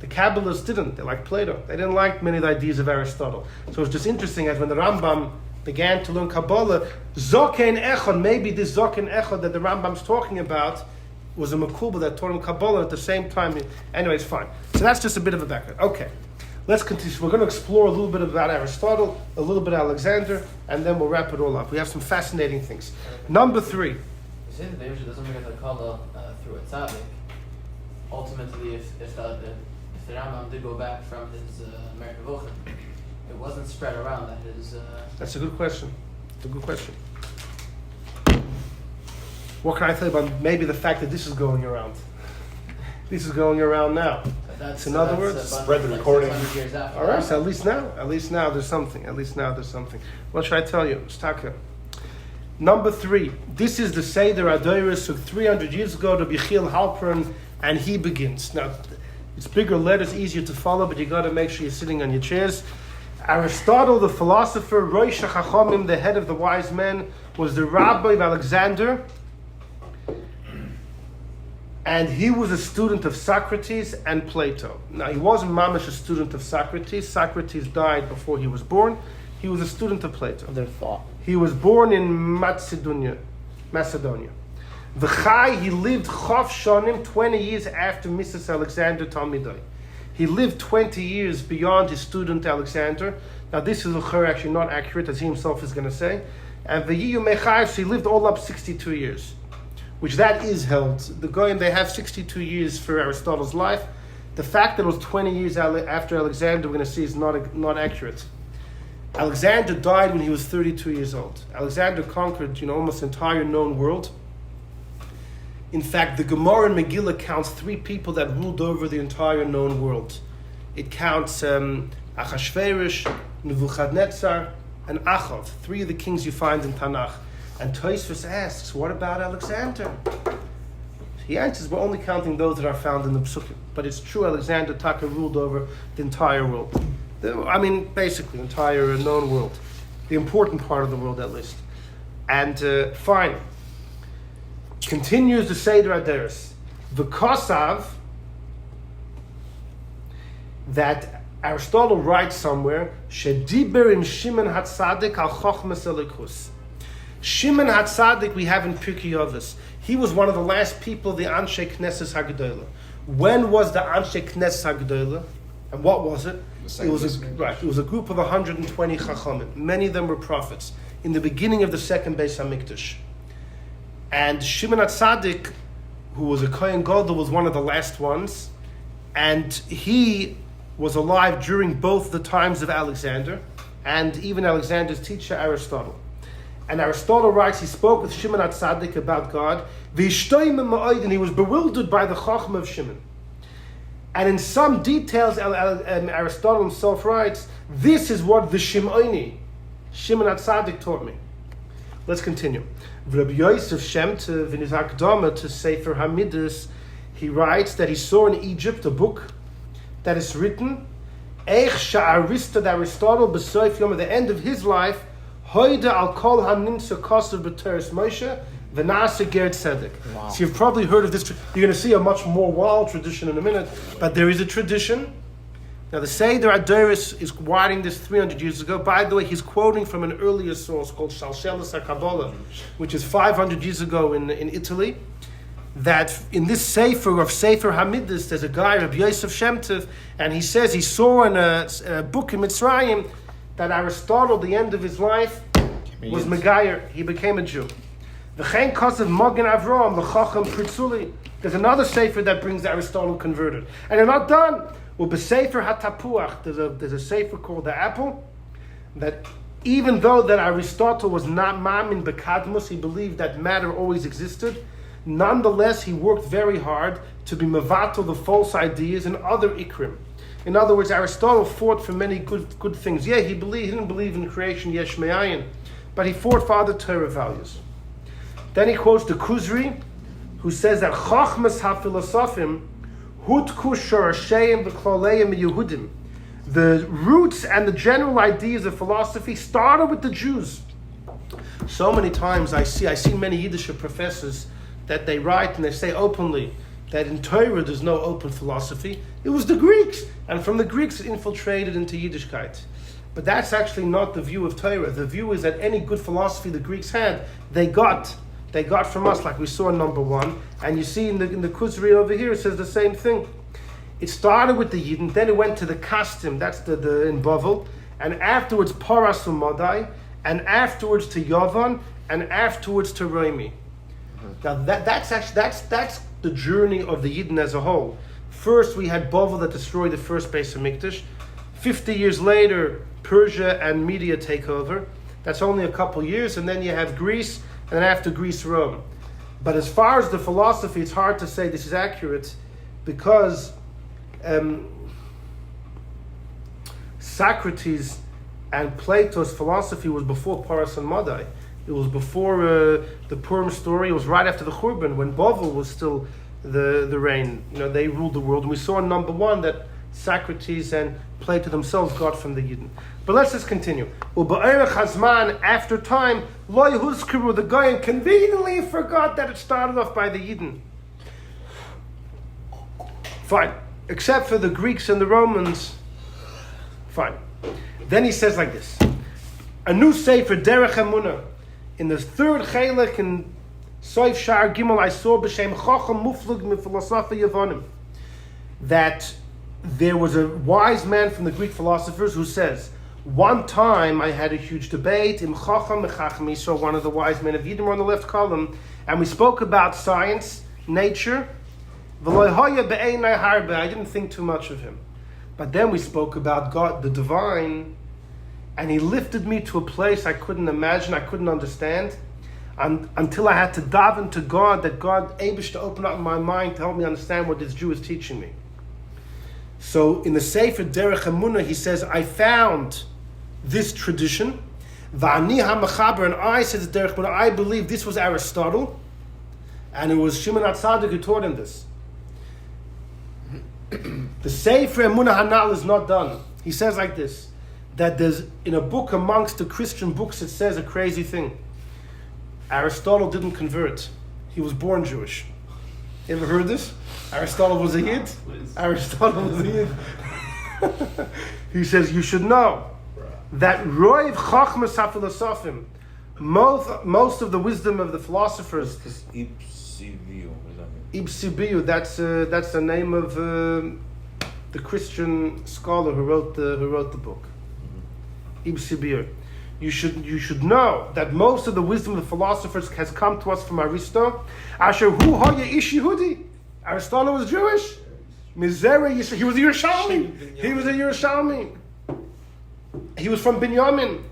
The Kabbalists didn't. They liked Plato. They didn't like many of the ideas of Aristotle. So it's just interesting as when the Rambam began to learn Kabbalah, Zoken Echad, maybe this Zoken Echad that the Rambam's talking about was a Makubal that taught him Kabbalah at the same time. Anyway, it's fine. So that's just a bit of a background. Okay. Let's continue. We're going to explore a little bit about Aristotle, a little bit Alexander, and then we'll wrap it all up. We have some fascinating things. Number 3. You say that the Yosha doesn't bring the Kabbalah through a tzaddik. Ultimately, if the Rambam did go back from his Mer Nevuchim, it wasn't spread around that his... That's a good question. It's a good question. What can I tell you about maybe the fact that this is going around? This is going around now. That's, in other words, spread the recording. 600 years after All right, that. so at least now there's something. At least now there's something. What should I tell you? Staka. Number 3. This is the Seder Adoris of 300 years ago to Bichil Halpern, and he begins. Now, it's bigger letters, easier to follow, but you got to make sure you're sitting on your chairs. Aristotle, the philosopher, Rosh HaChachamim, the head of the wise men, was the rabbi of Alexander, and he was a student of Socrates and Plato. Now, he wasn't mamish a student of Socrates. Socrates died before he was born. He was a student of Plato. Their thought. He was born in Macedonia. V'chai, he lived Chav Shonim, 20 years after Mrs. Alexander Talmidai. He lived 20 years beyond his student Alexander. Now, this is actually not accurate, as he himself is going to say. And V'yiyu Mechai, so he lived all up 62 years. Which that is held. The Goyim, they have 62 years for Aristotle's life. The fact that it was 20 years after Alexander, we're going to see, is not accurate. Alexander died when he was 32 years old. Alexander conquered, almost the entire known world. In fact, the Gemara in Megillah counts 3 people that ruled over the entire known world. It counts Achashverosh, Nebuchadnezzar, and Achav, 3 of the kings you find in Tanakh. And Tosfos asks, what about Alexander? He answers, we're only counting those that are found in the Psukim. But it's true, Alexander Taka ruled over the entire world. Basically, the entire known world. The important part of the world, at least. And fine. Continues the Seder Aderes. V'kosav, that Aristotle writes somewhere, Shediber in Shimon HaTzadik al Chochmas Elikus. Shimon HaTzadik we have in Pirkei Avos. He was one of the last people, the Anshe Knesses HaGedolah. When was the Anshe Knesses HaGedolah? And what was it? It was a group of 120 Chachamim. Many of them were prophets. In the beginning of the second Beis HaMikdash. And Shimon HaTzadik, who was a Kohen Gadol, was one of the last ones. And he was alive during both the times of Alexander and even Alexander's teacher Aristotle. And Aristotle writes, he spoke with Shimon HaTzadik about God, and he was bewildered by the Chachma of Shimon. And in some details, Aristotle himself writes, this is what the Shimoni, Shimon HaTzadik, taught me. Let's continue. Rabbi Yosef Shem Tov, in his Akdama to Sefer Hamidus, he writes that he saw in Egypt a book that is written, Eich Sha'arista, that Aristotle, B'soif Yom, at the end of his life, Hoide al kol hanimsa kosav b'teres Moshe v'nasa ger tzedek. Wow. So you've probably heard of this. You're going to see a much more wild tradition in a minute, but there is a tradition. Now the Seder Adoris is writing this 300 years ago. By the way, he's quoting from an earlier source called Shalshelas HaKabbalah, which is 500 years ago in Italy. That in this Sefer of Sefer Hamidus, there's a guy, Rabbi Yosef Shem Tov, and he says he saw in a book in Mitzrayim that Aristotle, the end of his life, was Megayer. He became a Jew. V'chein kosev Magen Avraham l'chacham Pritzuli. There's another sefer that brings Aristotle converted, and they're not done. Well, b'sefer hatapuach. There's a sefer called the Apple. That even though that Aristotle was not mamin bekadmus, he believed that matter always existed. Nonetheless, he worked very hard to be mevatel the false ideas and other ikrim. In other words, Aristotle fought for many good things. Yeah, he didn't believe in creation, yesh me'ayin, but he fought for other Torah values. Then he quotes the Kuzri, who says that Chachmas ha-filosofim hutku shorasheim v'kloleim Yehudim. The roots and the general ideas of philosophy started with the Jews. So many times I see many Yiddish professors that they write and they say openly that in Torah there's no open philosophy. It was the Greeks, and from the Greeks it infiltrated into Yiddishkeit. But that's actually not the view of Torah. The view is that any good philosophy the Greeks had, they got from us, like we saw in number 1. And you see in the Kuzri over here, it says the same thing. It started with the Yidden, then it went to the Kastim, that's the in Bavel, and afterwards Paras Umadai, and afterwards to Yavan, and afterwards to Roimi. Now that's the journey of the Yidden as a whole. First we had Bavel that destroyed the first Beis HaMikdash. 50 years later, Persia and Media take over. That's only a couple years, and then you have Greece, and then after Greece, Rome. But as far as the philosophy, it's hard to say this is accurate, because Socrates and Plato's philosophy was before Paras and Madai. It was before the Purim story. It was right after the Churban, when Bavel was still the reign. They ruled the world. And we saw in number 1 that Socrates and Plato themselves got from the Yidden. But let's just continue. U'ba'erech hazman, after time, lo yehuzkiru, the Goyim conveniently forgot that it started off by the Yidden. Fine. Except for the Greeks and the Romans. Fine. Then he says like this. A new sefer, Derech Emunah. In the 3rd Chelek in Soif Shar Gimel, I saw b'shem Chacham Muflug mi Philosophy Yavonim, that there was a wise man from the Greek philosophers who says, one time I had a huge debate, Im Chacham Mechachmi, so one of the wise men of Yidden on the left column, and we spoke about science, nature. V'lo hoya be'einai harbe, I didn't think too much of him. But then we spoke about God, the divine, and he lifted me to a place I couldn't imagine, I couldn't understand, until I had to daven to God, that God able to open up my mind to help me understand what this Jew is teaching me. So in the Sefer Derech Emunah, he says, I found this tradition, V'ani ha'mechaber, and I, says Derech Emunah, I believe this was Aristotle, and it was Shimon HaTzadik who taught him this. The Sefer Emunah Hanal is not done. He says like this, that there's, in a book amongst the Christian books, it says a crazy thing. Aristotle didn't convert. He was born Jewish. You ever heard this? Aristotle was a Yid? Aristotle was a Yid. He says, you should know that Roiv Chachmas HaPhilosophem, most of the wisdom of the philosophers, Ibsibiu, that's the name of the Christian scholar who wrote the book. Ibsibiu. You should know that most of the wisdom of the philosophers has come to us from Aristotle. Asher hu hoya ish Yehudi. Aristotle was Jewish. Mizera, he was a Yerushalmi. He was a Yerushalmi. He was from Binyamin.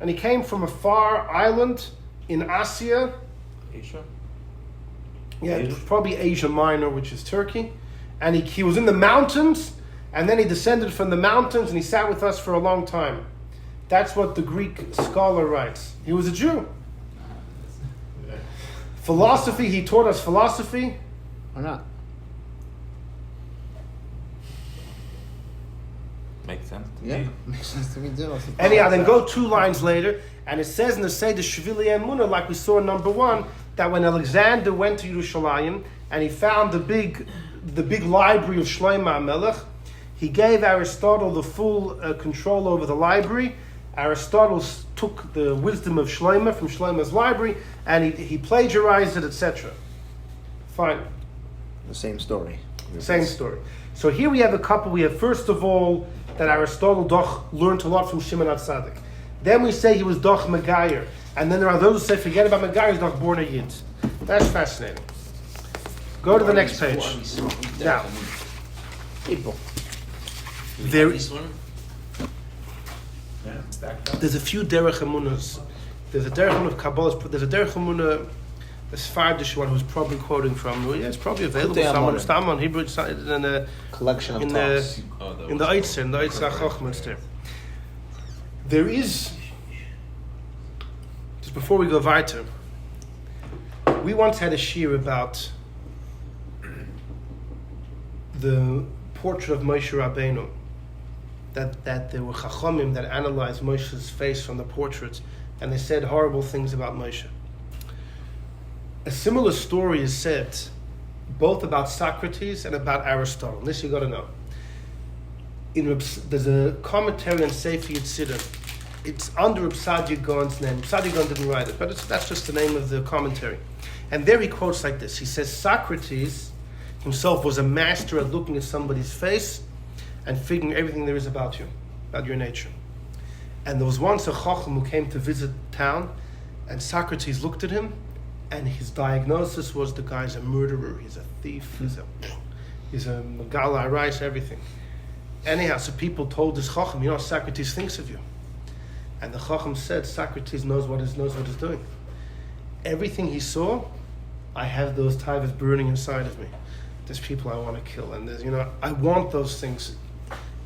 And he came from a far island in Asia. Asia? Yeah, probably Asia Minor, which is Turkey. And he was in the mountains, and then he descended from the mountains, and he sat with us for a long time. That's what the Greek scholar writes. He was a Jew. Philosophy, he taught us philosophy. Or not? Makes sense to Yeah, me. makes sense to me too. Anyhow, then go 2 lines later, and it says in the Seder Shvili Emunah, like we saw in number 1, that when Alexander went to Yerushalayim and he found the big library of Shlomo HaMelech, he gave Aristotle the full control over the library. Aristotle took the wisdom of Shlomo from Shlomo's library, and he plagiarized it, etc. Fine. The same story. Same story. So here we have a couple. We have, first of all, that Aristotle doch learned a lot from Shimon HaTzadik. Then we say he was doch Megayer. And then there are those who say, forget about Megayer, he's doch born a Yid. That's fascinating. Go to the next page. Now, People. there, This one? Yeah, stacked up. there's a few Derech Emunahs. There's a Derech Emunah of Kabbalah. There's a Derech Emunah, the Sephardish one, who's probably quoting from. Yeah, it's probably available. Kutei Someone Amorim. Stam Hebrew in the Collection of in talks. the in the Eitzer, in the Eitzer HaChochmas there. There is, just before we go weiter, we once had a shiur about the portrait of Moshe Rabbeinu. That there were Chachamim that analyzed Moshe's face from the portrait, and they said horrible things about Moshe. A similar story is said both about Socrates and about Aristotle. This you got to know. There's a commentary on Sefer Yetzirah. It's under Reb Sadia Gaon's name. Sadia Gaon didn't write it, but that's just the name of the commentary. And there he quotes like this. He says, Socrates himself was a master at looking at somebody's face and figuring everything there is about you, about your nature. And there was once a Chacham who came to visit town, and Socrates looked at him, and his diagnosis was the guy's a murderer, he's a thief, he's a Megala Arais, everything. Anyhow, so people told this Chacham, Socrates thinks of you. And the Chacham said, Socrates knows what he's doing. Everything he saw, I have those taivas burning inside of me. There's people I want to kill, and there's, I want those things.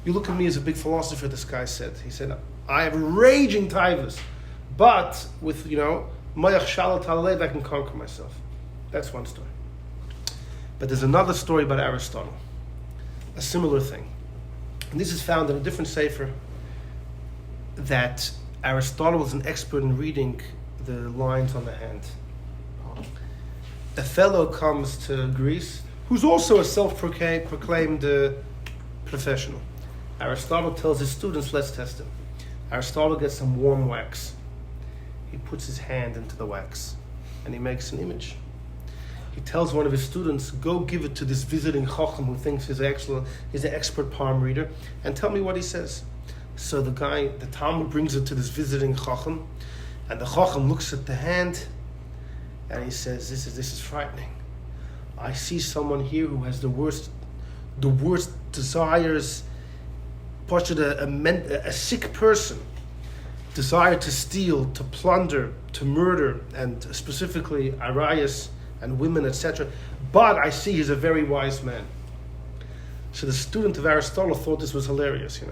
You look at me as a big philosopher, this guy said. He said, I have raging taivas, but with, mayach shalat halev, I can conquer myself. That's one story. But there's another story about Aristotle, a similar thing. And this is found in a different sefer, that Aristotle was an expert in reading the lines on the hand. A fellow comes to Greece who's also a self-proclaimed professional. Aristotle tells his students, let's test him. Aristotle gets some warm wax. He puts his hand into the wax and he makes an image. He tells one of his students, go give it to this visiting chacham who thinks he's an expert palm reader, and tell me what he says. So the Talmud brings it to this visiting chacham, and the chacham looks at the hand and he says, this is frightening. I see someone here who has the worst desires, a sick person, desire to steal, to plunder, to murder, and specifically arayas and women, etc. But I see he's a very wise man. So the student of Aristotle thought this was hilarious,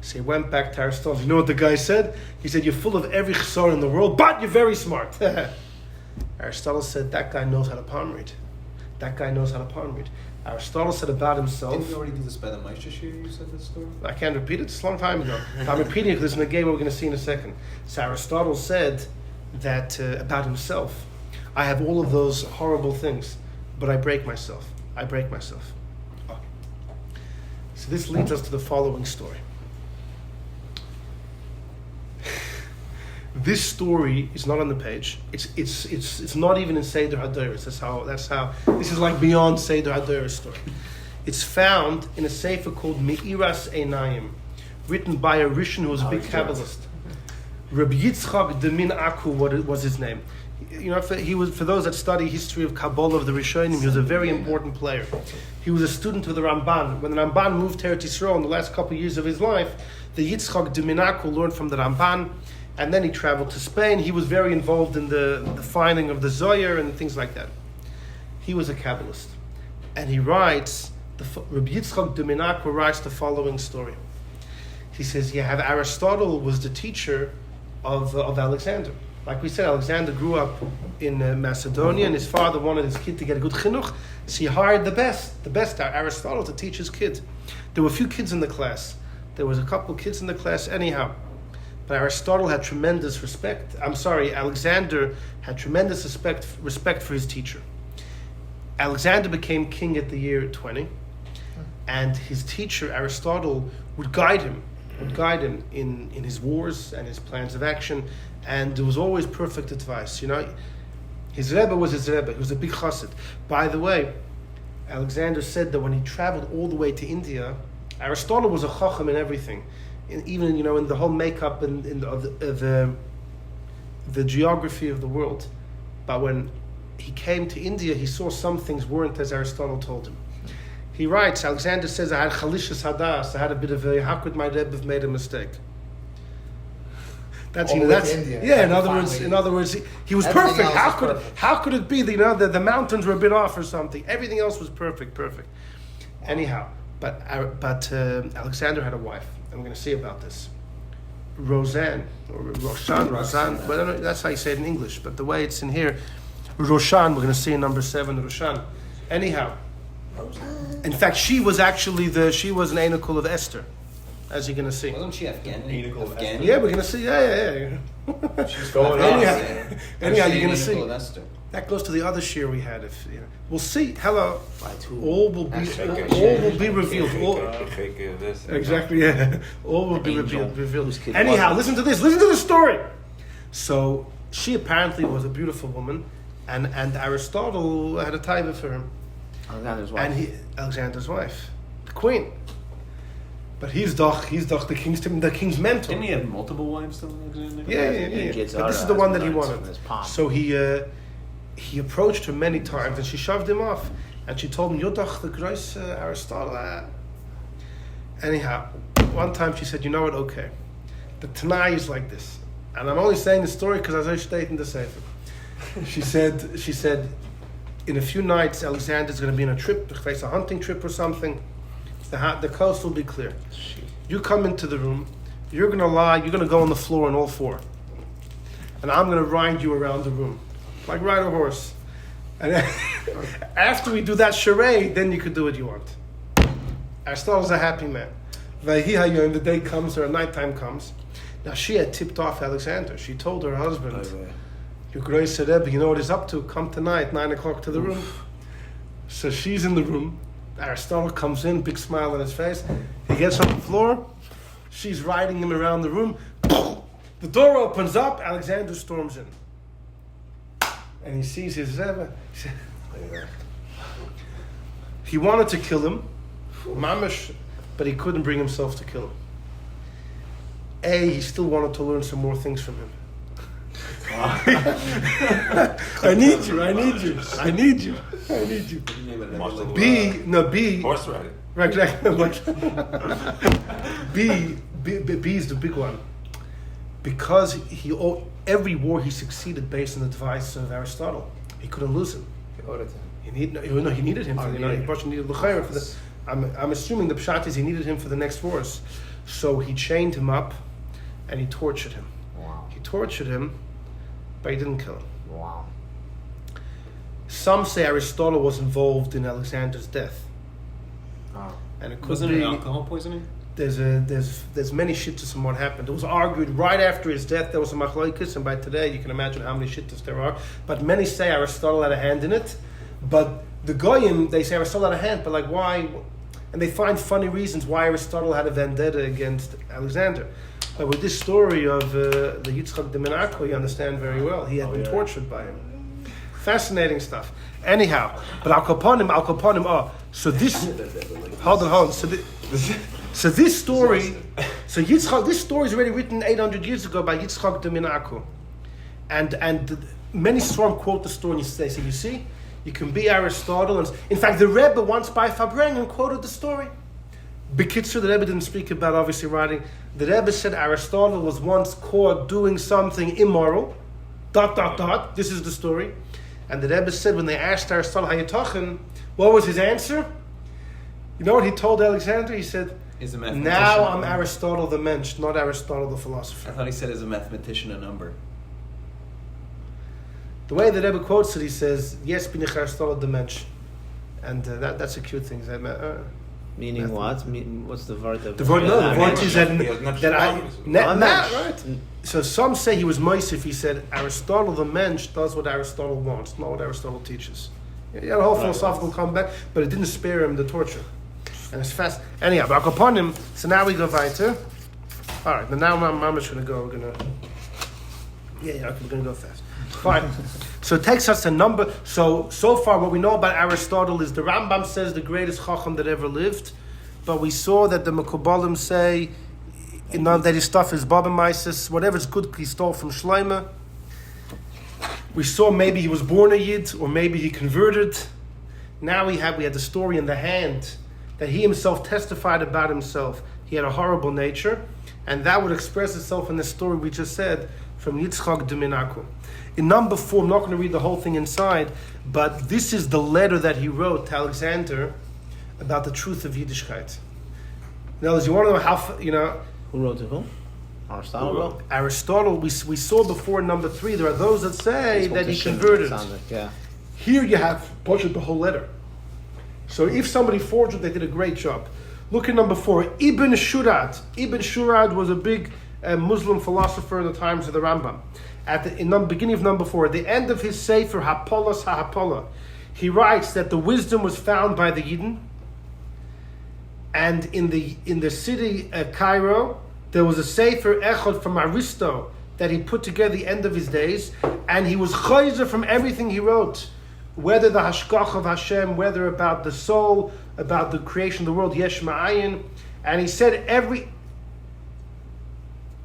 So he went back to Aristotle. You know what the guy said? He said, you're full of every chesar in the world, but you're very smart. Aristotle said, that guy knows how to palm read. Aristotle said about himself... Didn't we already do this by the Maisha Shir? You said this story? I can't repeat it. It's a long time ago. I'm repeating it because it's negay what we're going to see in a second. So Aristotle said that about himself, I have all of those horrible things, but I break myself. Oh. So this leads us to the following story. This story is not on the page. It's not even in Seder HaDoros. That's how. This is like beyond Seder HaDoros story. It's found in a sefer called Me'iras Einayim, written by a Rishon who was a big Kabbalist. Rabbi Yitzchak Demin Aku, what was his name? For those that study history of Kabbalah of the Rishonim, he was a very important player. He was a student of the Ramban. When the Ramban moved to Eretz Yisrael in the last couple of years of his life, the Yitzchak Demin Aku learned from the Ramban. And then he traveled to Spain. He was very involved in the finding of the Zohar and things like that. He was a Kabbalist. And he writes, Rabbi Yitzchak Demin Aku writes the following story. He says, Aristotle was the teacher of Alexander. Like we said, Alexander grew up in Macedonia, and his father wanted his kid to get a good chinuch, so he hired the best Aristotle to teach his kid. There were a few kids in the class. There was a couple of kids in the class anyhow. But Aristotle had tremendous respect. Alexander had tremendous respect for his teacher. Alexander became king at the year 20, and his teacher Aristotle would guide him in his wars and his plans of action, and there was always perfect advice. His Rebbe was his Rebbe. He was a big chassid. By the way, Alexander said that when he traveled all the way to India, Aristotle was a chacham in everything. Even in the whole makeup and the geography of the world, but when he came to India, he saw some things weren't as Aristotle told him. He writes, Alexander says, I had chalishas hadas, I had a bit of how could my Rebbe have made a mistake? India. Yeah. In other words, he was perfect. How could it be? The mountains were a bit off or something. Everything else was perfect. Anyhow, but Alexander had a wife. And we're going to see about this. Roseanne, or Roshan, but I don't know, that's how you say it in English, but the way it's in here, Roshan, we're going to see in number 7, Roshan. Anyhow, in fact, she was an Einukul of Esther, as you're going to see. Wasn't she Afghan? Yeah, we're going to see, yeah. She's going Anyhow, you're going to see. That goes to the other shir we had. We'll see. Hello. All will be revealed. Exactly. Yeah. All will be revealed. Anyhow, listen to this. Listen to the story. So she apparently was a beautiful woman, and Aristotle had a taiva for him. Alexander's wife, the queen. But he's doch the king's mentor. Didn't he have multiple wives though, Alexander? Yeah. But this is the one that he wanted. So he approached her many times, and she shoved him off. And she told him, "You're doch the great Aristotle." Anyhow, one time she said, "You know what? Okay, The Tanai is like this. And I'm only saying the story because I stayed in the Sefer. She said, in a few nights, Alexander's going to be on a trip, face a hunting trip or something. The coast will be clear. You come into the room, you're going to lie, you're going to go on the floor on all four. And I'm going to ride you around the room, like ride a horse. And after we do that charade, then you could do what you want. Aristotle's a happy man. And the day comes or nighttime comes. Now she had tipped off Alexander. She told her husband, "Your Grace Rebbe, you know what he's up to? Come tonight, 9 o'clock to the room." So she's in the room. Aristotle comes in, big smile on his face. He gets on the floor. She's riding him around the room. The door opens up. Alexander storms in. And he sees his Rebbe. He wanted to kill him, mamash, but he couldn't bring himself to kill him. He still wanted to learn some more things from him. I need you. B. Horse riding. Right. B is the big one. Because every war he succeeded based on the advice of Aristotle. He couldn't lose him. He needed him for the. I'm assuming the pshat is he needed him for the next wars. So he chained him up and he tortured him. Wow. He tortured him, but he didn't kill him. Wow. Some say Aristotle was involved in Alexander's death. Oh. And it could Wasn't be it alcohol poisoning? There's many shittas on what happened. It was argued right after his death. There was a machlokes, and by today you can imagine how many shittas there are. But many say Aristotle had a hand in it. But the goyim, they say Aristotle had a hand, but like why? And they find funny reasons why Aristotle had a vendetta against Alexander. But with this story of the Yitzchak de Menachos, you understand very well. He had been tortured by him. Fascinating stuff. Anyhow, but Al Kaponim. Oh, so this. Hold on. So this story. So Yitzchak. This story is already written 800 years ago by Yitzchak de Menachos, and many strong quote the story and they say, you see, you can be Aristotle. And in fact, the Rebbe once by Fabrengen quoted the story. Bekitzer, the Rebbe didn't speak about obviously writing. The Rebbe said Aristotle was once caught doing something immoral. ... This is the story. And the Rebbe said when they asked Aristotle, how you talking? What was his answer? You know what he told Alexander? He said, now I'm Aristotle the mensch, not Aristotle the philosopher. I thought he said as a mathematician a number. The way the Rebbe quotes it, he says, yes, bin ich Aristotle the mensch. And that's a cute thing. Meaning what? What's the word? The word is right. So some say he was Moisif. He said Aristotle the mensch does what Aristotle wants, not what Aristotle teaches. He had a whole philosophical comeback, but it didn't spare him the torture. And it's fast. Anyhow, but upon him. So now we go weiter. All right. Now I'm just going to go. We're going to go fast. Fine. So it takes us a number. So far, what we know about Aristotle is the Rambam says the greatest chacham that ever lived, but we saw that the Mekubalim say that his stuff is Babamaisis, whatever's good he stole from Shlomo. We saw maybe he was born a Yid, or maybe he converted. Now we had the story in the hand that he himself testified about himself. He had a horrible nature, and that would express itself in the story we just said from Yitzchak de Menachos. In number 4, I'm not going to read the whole thing inside, but this is the letter that he wrote to Alexander about the truth of Yiddishkeit. In other words, you want to know how, Who wrote to whom? Aristotle wrote? Aristotle, we saw before in number 3, there are those that say that he converted. Yeah. Here you have butchered the whole letter. So if somebody forged it, they did a great job. Look at number 4, Ibn Shurad. Ibn Shurad was a big Muslim philosopher in the times of the Rambam. In the beginning of number 4, at the end of his Sefer Hapolos HaHapolah, he writes that the wisdom was found by the Yidden, and in the city Cairo, there was a Sefer Echad from Aristotle that he put together at the end of his days, and he was chayzer from everything he wrote, whether the Hashgach of Hashem, whether about the soul, about the creation of the world, Yesh Ma'ayin, and he said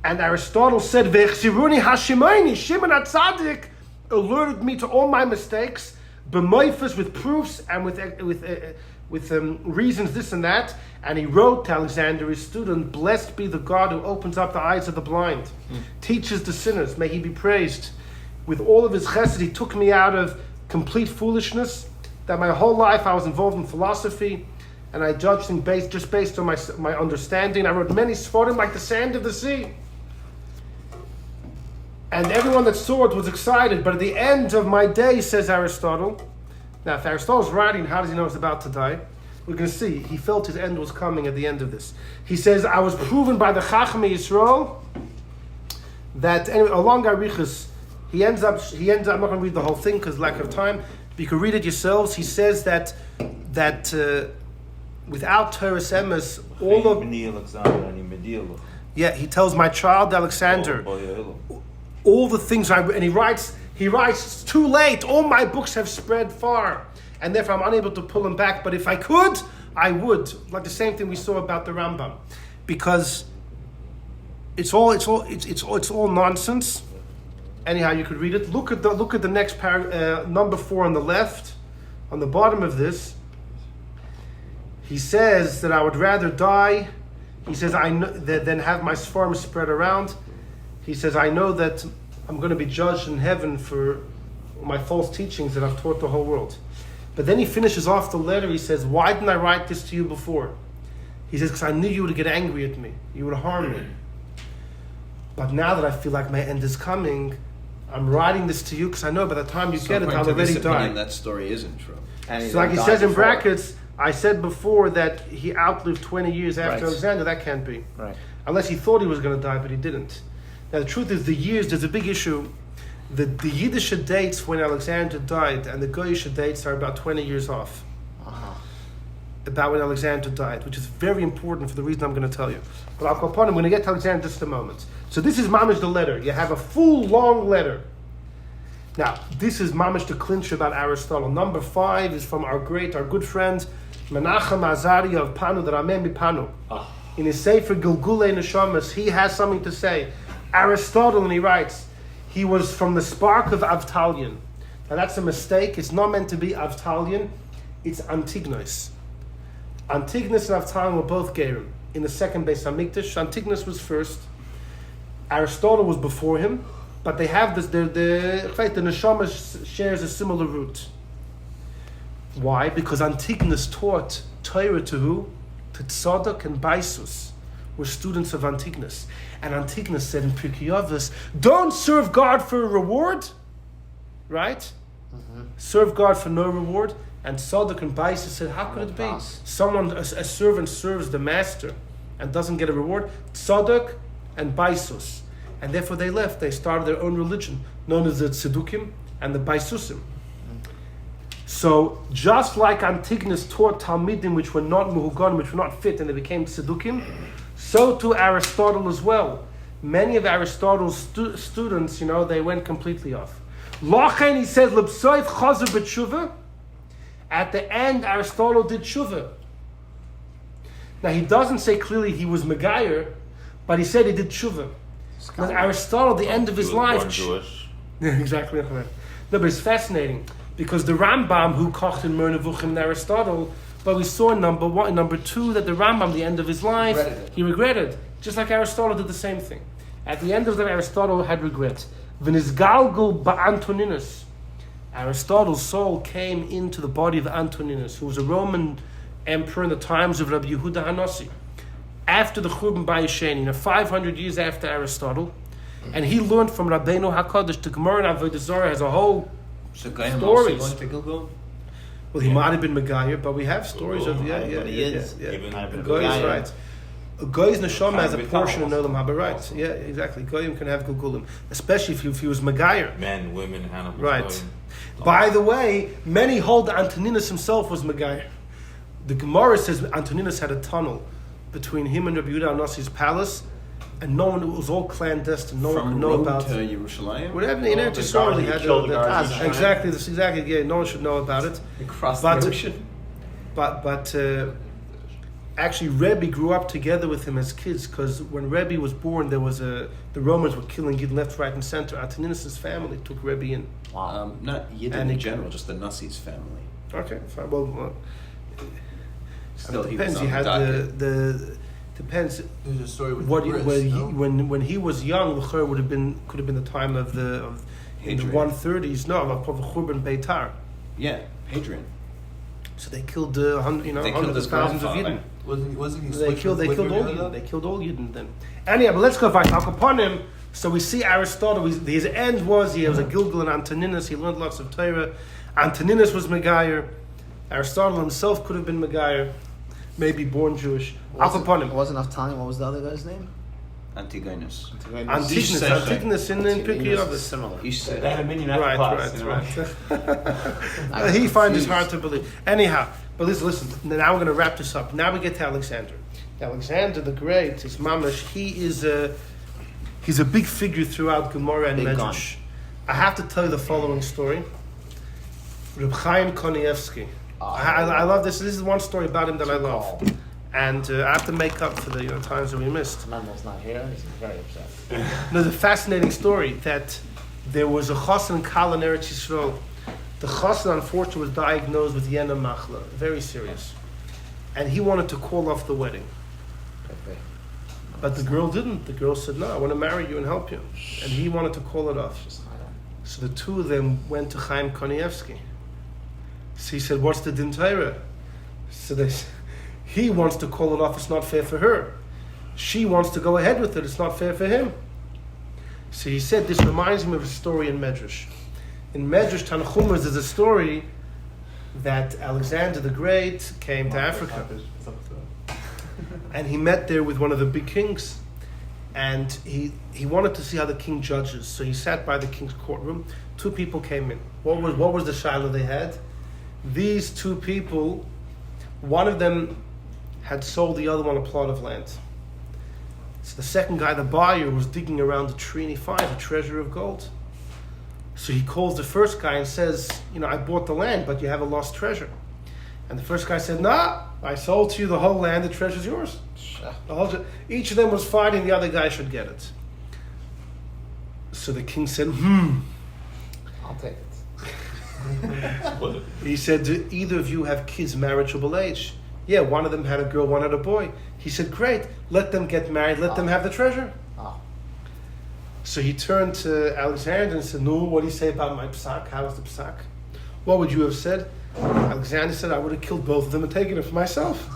and Aristotle said, V'echsiruni Hashemayni, Shimon HaTzadik alerted me to all my mistakes, b'moifas, with proofs and with with reasons this and that, and he wrote to Alexander, his student, "Blessed be the God who opens up the eyes of the blind, teaches the sinners, may he be praised. With all of his chesed, he took me out of complete foolishness, that my whole life I was involved in philosophy, and I judged things based on my understanding. I wrote many sforim like the sand of the sea. And everyone that saw it was excited, but at the end of my day," says Aristotle. Now, if Aristotle's writing, how does he know he's about to die? We're going to see. He felt his end was coming at the end of this. He says, "I was proven by the Chachmei Yisrael that," anyway, along Arichas, he ends up, I'm not going to read the whole thing because lack of time, but you can read it yourselves. He says that without Torah's emes, all of... Yeah, he tells my child Alexander, all the things and he writes, "It's too late, all my books have spread far, and therefore I'm unable to pull them back, but if I could, I would." Like the same thing we saw about the Rambam. Because it's all nonsense. Anyhow, you could read it. Look at the next number 4 on the left, on the bottom of this. He says that I would rather die. He says than have my sforim spread around. He says, "I know that I'm going to be judged in heaven for my false teachings that I've taught the whole world." But then he finishes off the letter. He says, "Why didn't I write this to you before?" He says, "Because I knew you would get angry at me. You would harm me. But now that I feel like my end is coming, I'm writing this to you because I know by the time you get it, I'll already die." That story isn't true. So like he says in brackets, I said before that he outlived 20 years after Alexander. That can't be. Right. Unless he thought he was going to die, but he didn't. Now the truth is, the years, there's a big issue. The Yiddish dates when Alexander died and the Goyish dates are about 20 years off. About when Alexander died, which is very important for the reason I'm going to tell you. But I'll go upon him. I'm going to get to Alexander in just a moment. So this is mamish the letter. You have a full, long letter. Now, this is mamish the clincher about Aristotle. Number 5 is from our good friend, Menachem Azari of Panu, the Rameh Panu. In his Sefer Gilgulei Neshamas, he has something to say. Aristotle, and he writes, he was from the spark of Avtalion. Now that's a mistake. It's not meant to be Avtalion. It's Antignos. Antignos and Avtalion were both Gerim. In the second Beis Hamikdash, Antignos was first. Aristotle was before him. But they have this, in fact, the Neshama shares a similar root. Why? Because Antignos taught Torah to who? To Tzadok and Baisus were students of Antignos. And Antignos said in Pirkei Avos, don't serve God for a reward, right? Mm-hmm. Serve God for no reward. And Tzadok and Baisus said, how could it be? Someone, a servant serves the master and doesn't get a reward. Tzadok and Baisus. And therefore they left. They started their own religion, known as the Tzedukim and the Baisusim. So just like Antignos taught Talmidim which were not Muhugan, which were not fit, and they became Tzedukim, so too Aristotle as well. Many of Aristotle's students, they went completely off. Lochen, he says, L'bsoif chazer b'tshuva. At the end, Aristotle did tshuva. Now he doesn't say clearly he was Megayer, but he said he did tshuva. Because Aristotle, the end of his life... Jewish. Yeah, exactly. No, but it's fascinating. Because the Rambam, who kocht in Mer Nevuchim in Aristotle, but we saw in number 1, in number 2, that the Rambam, the end of his life, he regretted. Just like Aristotle did the same thing. At the end of that, Aristotle had regret. V'nizgalgul ba'Antoninus. Aristotle's soul came into the body of Antoninus, who was a Roman emperor in the times of Rabbi Yehuda Hanassi. After the Churban Bayesheni, 500 years after Aristotle, and he learned from Rabbeinu HaKadosh. The Gemara in Avodah Zarah has a whole stories. Well, he might have been Megayer, but we have stories of he is. Goy is right. Goy's neshama has a portion of Nolam Haba, right? Yeah, exactly. Goyim can have Gulgulim, especially if he was Megayer. Men, women, animals. Right. By the way, many hold that Antoninus himself was Megayer. The Gemara says Antoninus had a tunnel between him and Rabbi Yehuda Hanassi's palace, and no one, it was all clandestine. No one could know about it. From Yerushalayim? Whatever, you know, just sorely had exactly. This exactly. Yeah, no one should know about it. Across the ocean. But actually, Rebbe grew up together with him as kids, because when Rebbe was born, there was the Romans were killing Yid left, right, and center. Antoninus' family took Rebbe in. Not Yid in general, just the Nassi's family. Okay, fine. Well, Still, it he depends. was He on had the docket. the depends. There's a story with What the he, wrist, when he was young, L'chor could have been the time of in the Hadrian. 130s. No, of Churban Beitar. Yeah, Hadrian. So they killed They hundreds killed of his thousands of grandfather. Yidden. Wasn't he? They switched killed with all Liberty, Yidden. They killed all Yidden then. Anyhow, but let's go back. Al so we see Aristotle. His end was he was a Gilgal and Antoninus. He learned lots of Torah. Antoninus was Megayer. Aristotle himself could have been Megayer, maybe born Jewish. It wasn't enough time. What was the other guy's name? Antigonus. Antigonus in Pirkei Avos. Similar. They had a minion after Right, class. right. He finds it hard to believe. Anyhow, but listen. Now we're going to wrap this up. Now we get to Alexander. Alexander the Great, his mamash. He's a big figure throughout Gemara and Big Medrash. I have to tell you the following story. Reb Chaim Kanievsky. I love this. This is one story about him that I love. And I have to make up for the times that we missed. Mendel's not here. He's very upset. There's a fascinating story that there was a chassan kal in Eretz Yisrael. The chassan, unfortunately, was diagnosed with Yena Machla, very serious. And he wanted to call off the wedding. But the girl didn't. The girl said, no, I want to marry you and help you. And he wanted to call it off. So the two of them went to Chaim Kanievsky. So he said, what's the din Torah? So he wants to call it off. It's not fair for her. She wants to go ahead with it. It's not fair for him. So he said, this reminds me of a story in Medrash. In Medrash Tanchumas, there's a story that Alexander the Great came to Africa. And he met there with one of the big kings. And he wanted to see how the king judges. So he sat by the king's courtroom. Two people came in. What was the shiloh they had? These two people, one of them had sold the other one a plot of land. So the second guy, the buyer, was digging around the tree and he finds a treasure of gold. So he calls the first guy and says, I bought the land, but you have a lost treasure. And the first guy said, nah, I sold to you the whole land, the treasure's yours. Each of them was fighting, the other guy should get it. So the king said, I'll take it. He said, do either of you have kids marriageable age? Yeah, one of them had a girl, one had a boy. He said, great, let them get married, let them have the treasure. So he turned to Alexander and said, no, what do you say about my psak? How is the psak? What would you have said? Alexander said, I would have killed both of them and taken it for myself.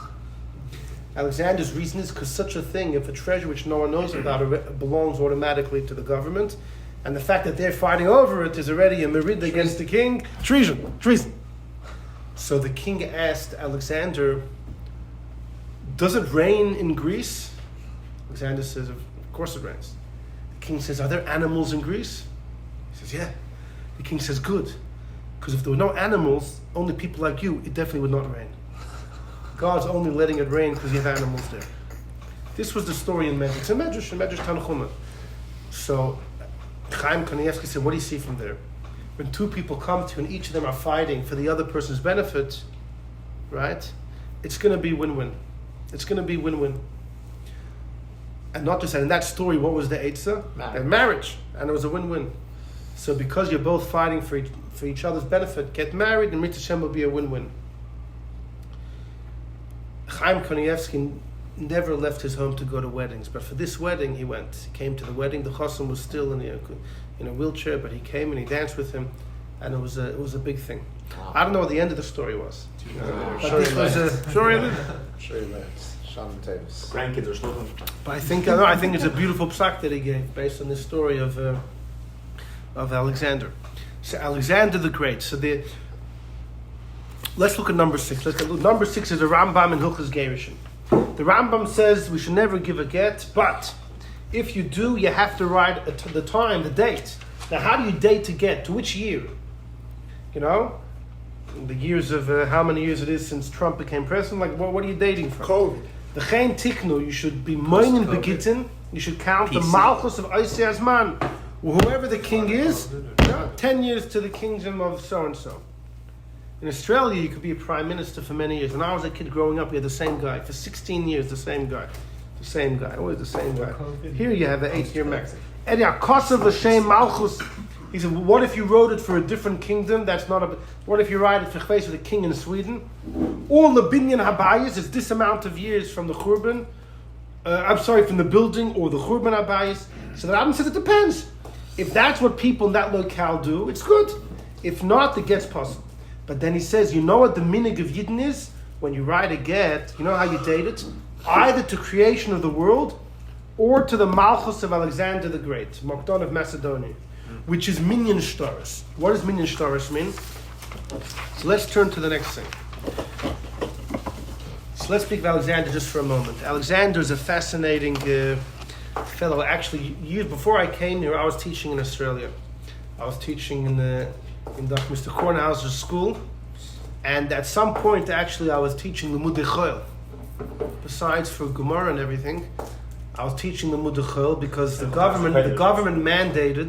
Alexander's reason is because such a thing, if a treasure which no one knows about belongs automatically to the government, and the fact that they're fighting over it is already a merid against the king, treason. So the king asked Alexander, does it rain in Greece? Alexander says, of course it rains. The king says, are there animals in Greece? He says, yeah. The king says, good. Because if there were no animals, only people like you, it definitely would not rain. God's only letting it rain because you have animals there. This was the story in Medrash. It's in Medrash Tanchuma. So Chaim Kanievsky said, what do you see from there? When two people come to you and each of them are fighting for the other person's benefit, right? It's going to be win-win. It's going to be win-win. And not just that. In that story, what was the Eitzah? Marriage. And it was a win-win. So because you're both fighting for each other's benefit, get married and Mitzvah Shem will be a win-win. Chaim Kanievsky never left his home to go to weddings, but for this wedding he went. He came to the wedding. The chassan was still in a wheelchair, but he came and he danced with him, and it was a big thing. Wow. I don't know what the end of the story was. Sure you learned. Grandkids are still. But I think it's a beautiful psak that he gave based on the story of Alexander. So Alexander the Great. So let's look at number 6. Number 6 is the Rambam in Hilchos Gerushin. The Rambam says we should never give a get, but if you do, you have to write the time, the date. Now, how do you date a get? To which year? The years of how many years it is since Trump became president. Like, what are you dating from? COVID. The Chaim Tiknu, you should be moinin begitin. You should count the Malchus of Oisei Azman. Whoever the king is, 10 years to the kingdom of so and so. In Australia, you could be a prime minister for many years. When I was a kid growing up, we had the same guy. For 16 years, the same guy. Always the same guy. Here you have an 8-year max. Edia Kosav L'Shem Malchus He said, well, what if you wrote it for a different kingdom? That's not a. What if you write it for the king in Sweden? All the binyan habayis is this amount of years from the churban. From the building or the churban habayis. So the Rambam says it depends. If that's what people in that locale do, it's good. If not, it gets possible. But then he says, you know what the minig of Yidden is? When you write a get, you know how you date it? Either to creation of the world or to the Malchus of Alexander the Great, Mokdon of Macedonia, which is Minyan Shtaris. What does Minyan Shtaris mean? So let's turn to the next thing. So let's speak of Alexander just for a moment. Alexander is a fascinating fellow. Actually, years before I came here, I was teaching in Australia. I was teaching in Mr. Kornhauser's school. And at some point, actually, I was teaching the Mudechol. Besides for Gemara and everything, I was teaching the Mudechol because the government mandated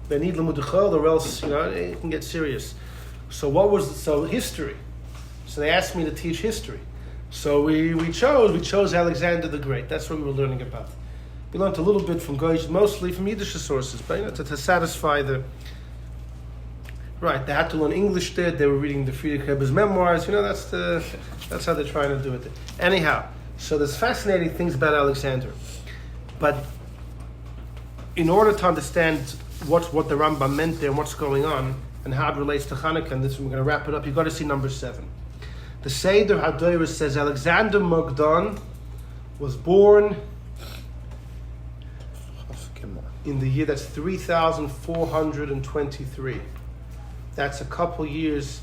they need the Mudechol, or else it can get serious. So history. So they asked me to teach history. So we chose Alexander the Great. That's what we were learning about. We learned a little bit from Goyish, mostly from Yiddish sources, but to satisfy the. Right, they had to learn English there. They were reading the Friedrich Rebbe's memoirs. That's how they're trying to do it. Anyhow, so there's fascinating things about Alexander, but in order to understand what the Rambam meant there and what's going on and how it relates to Chanukah, and this we're going to wrap it up. You've got to see number 7. The Seder HaDoros says Alexander Mogdon was born in the year that's 3,423. That's a couple years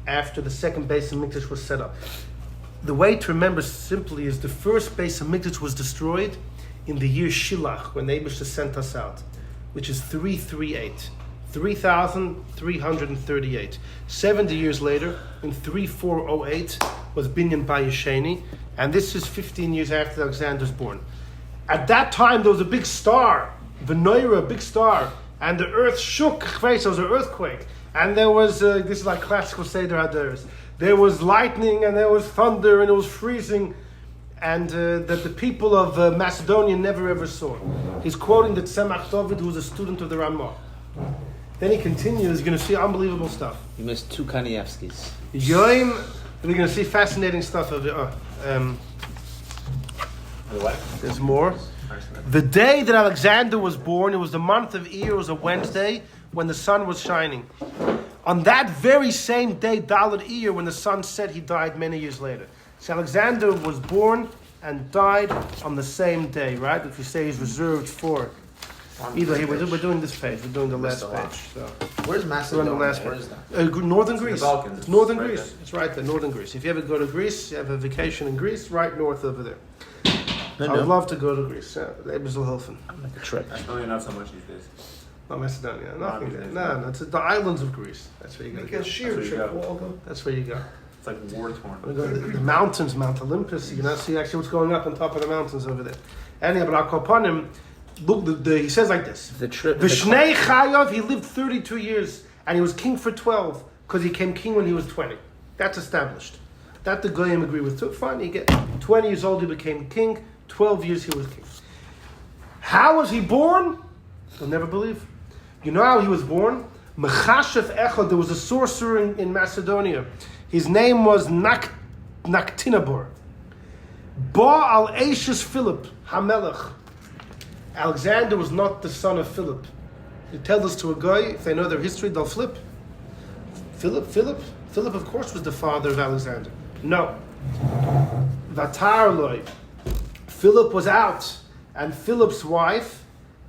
after the second Beis HaMikdash was set up. The way to remember simply is the first Beis HaMikdash was destroyed in the year Shilach, when the Eibishter sent us out, which is 338. 3,338. 70 years later, in 3408, was Binyan Bayesheni, and this is 15 years after Alexander's born. At that time, there was a big star, Venoira, a big star, and the earth shook. There was an earthquake. And there was, this is like classical Seder HaDoros. There was lightning, and there was thunder, and it was freezing, and that the people of Macedonia never ever saw. He's quoting the Tzemach David, who was a student of the Ramah. Then he continues, you're going to see unbelievable stuff. You missed 2 Kanievskis. Yoim, we're going to see fascinating stuff of it. There's more. The day that Alexander was born, it was the month of Iyar, it was a Wednesday, when the sun was shining. On that very same day, Dalet Iyar, when the sun set, he died many years later. So Alexander was born and died on the same day, right? Which we say is reserved for. We're doing this page. We're doing the last page. So. Where's Macedonia? We're on the last Where page. is that? Northern Greece. The Balkans. It's northern Right Greece. there. It's right there, northern Greece. If you ever go to Greece, you have a vacation in Greece, right north over there. I would love to go to Greece. It was helpful. Make a trip. Really not so much these days. Not Macedonia. Nothing there. No. No, it's the islands of Greece. That's where you go. Make a sheer That's where you trip, go. Waldo. That's where you go. It's like war torn. I'm gonna go to the mountains, Mount Olympus. You can see actually what's going up on top of the mountains over there. Anyhow, but I'll call upon him. Look, he says like this. The trip. Vishnei Chayav, he lived 32 years, and he was king for 12, because he became king when he was 20. That's established. That the Goyim agree with. So fine, you get 20 years old, he became king, 12 years he was king. How was he born? You'll never believe. You know how he was born? Mechashef Echad, there was a sorcerer in Macedonia. His name was Naktinabur. Ba al Ashes Philip, Hamelech. Alexander was not the son of Philip. You tell this to a guy, if they know their history, they'll flip. Philip, of course, was the father of Alexander. No. Vatarloi. Philip was out, and Philip's wife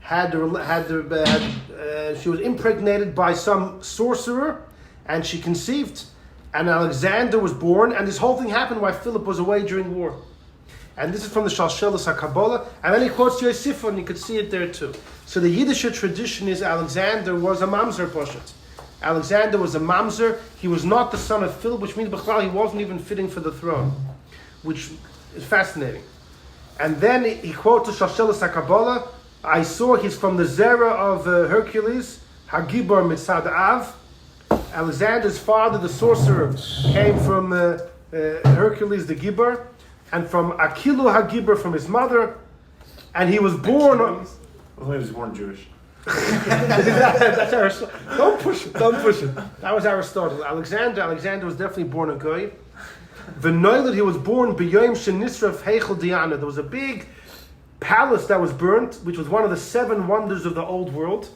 she was impregnated by some sorcerer, and she conceived, and Alexander was born, and this whole thing happened while Philip was away during war. And this is from the Shalshelis HaKabbalah, and then he quotes Yosifon, and you could see it there too. So the Yiddish tradition is Alexander was a mamzer poshet. Alexander was a mamzer. He was not the son of Philip, which means Bechlal, he wasn't even fitting for the throne, which is fascinating. And then he quotes the Shalshelis HaKabbalah. I saw he's from the Zerah of Hercules, Hagibor Mitzad Av. Alexander's father, the sorcerer, came from Hercules the Gibor, and from Akilu Hagibor from his mother, and he was born. Well, he was born Jewish. That's Aristotle. Don't push it. That was Aristotle. Alexander was definitely born a goy. He was born b'yom shenisraf heichel Diana. There was a big palace that was burnt, which was one of the 7 wonders of the old world.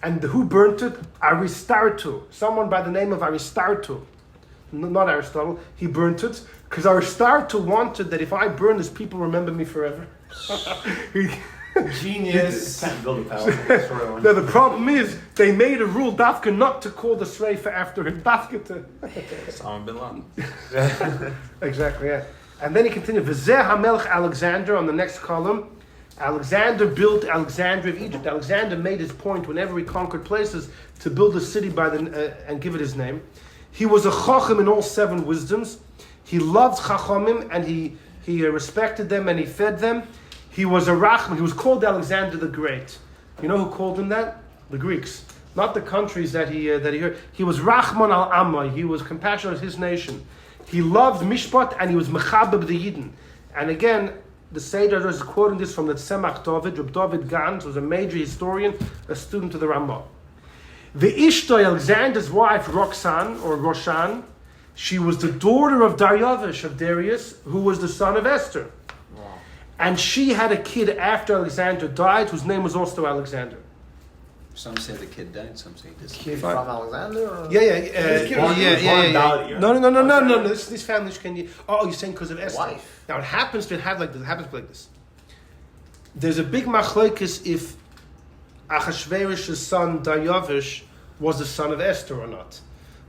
And who burnt it? Aristotle. Someone by the name of Aristotle. Not Aristotle. He burnt it because Aristotle wanted that if I burn this, people remember me forever. Genius. Can't build a palace. Destroy one. No, the problem is they made a rule, Dafka, not to call the Sreifa after him. Dafka to... Osama bin Laden. Exactly, yeah. And then he continued, V'zeh HaMelech Alexander, on the next column. Alexander built Alexandria of Egypt. Alexander made his point whenever he conquered places to build a city and give it his name. He was a Chacham in all 7 wisdoms. He loved Chachamim and he respected them and he fed them. He was a Rachman. He was called Alexander the Great. You know who called him that? The Greeks. Not the countries that he heard. He was Rachman al Amma. He was compassionate of his nation. He loved Mishpat and he was Mechabeb the Yidden. And again, the Seder is quoting this from the Tzemach David. Reb David Gans was a major historian, a student of the Ramah. The Ishto, Alexander's wife, Roxanne or Roshan, she was the daughter of Daryavish of Darius, who was the son of Esther. Wow. And she had a kid after Alexander died, whose name was also Alexander. Some say the kid died, some say this. Kid from Alexander? Or? Yeah. No. This family can. Oh, you're saying because of Esther? Wife. Now it happens to have like this. It happens like this. There's a big machlokes if Achashverosh's son Daryavish was the son of Esther or not.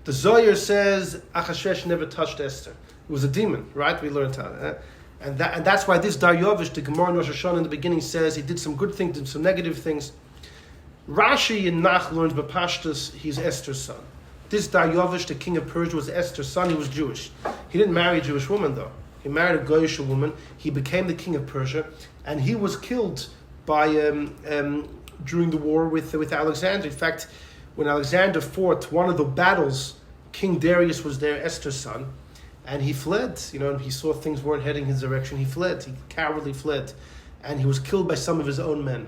The Zohar says Achashverosh never touched Esther. It was a demon, right? We learned how. And that's why this Daryavish, the Gemara in Rosh Hashanah in the beginning says he did some good things, did some negative things. Rashi in Nach learns Bapashtus, he's Esther's son. This Daryavish, the king of Persia, was Esther's son. He was Jewish. He didn't marry a Jewish woman though. He married a Goyish woman. He became the king of Persia, and he was killed by during the war with Alexander. In fact, when Alexander fought one of the battles, King Darius was there, Esther's son, and he fled. And he saw things weren't heading his direction. He fled. He cowardly fled, and he was killed by some of his own men.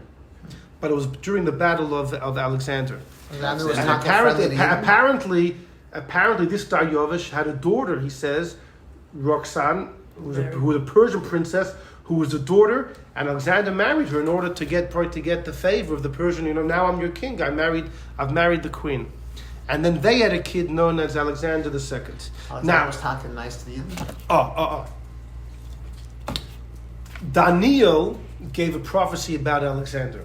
But it was during the battle of Alexander. And apparently, this Daryavish had a daughter. He says, Roxanne, who was a Persian princess, who was a daughter, and Alexander married her in order to get the favor of the Persian. Now I'm your king. I've married the queen, and then they had a kid known as Alexander II. Alexander was talking nice to you. Daniel gave a prophecy about Alexander.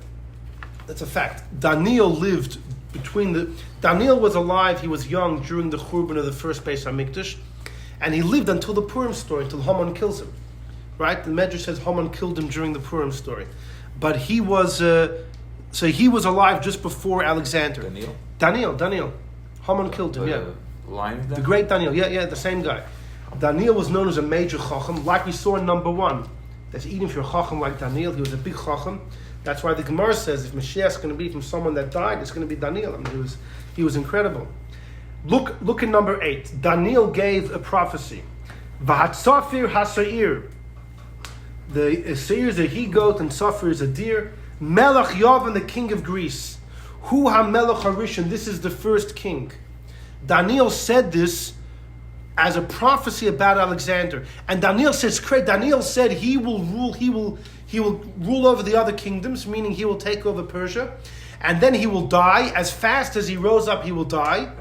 That's a fact. Daniel lived Daniel was alive. He was young during the Churban of the first Beis HaMikdash, and he lived until the Purim story, until Haman kills him. Right? The Medrash says Haman killed him during the Purim story, but he was alive just before Alexander. Daniel. Haman killed him. The great Daniel. Yeah, the same guy. Daniel was known as a major chacham, like we saw in number 1. That's even if you're a chacham like Daniel, he was a big chacham. That's why the Gemara says if Mashiach is going to be from someone that died, it's going to be Daniel. He was incredible. Look at number 8. Daniel gave a prophecy. V'hatzafir hasair. The seir is a he-goat and Safir is a deer. Melech Yavan, the king of Greece. Hu ha-melech harishon. This is the first king. Daniel said this as a prophecy about Alexander. And Daniel says, Daniel said he will rule over the other kingdoms, meaning he will take over Persia. And then he will die. As fast as he rose up, he will die.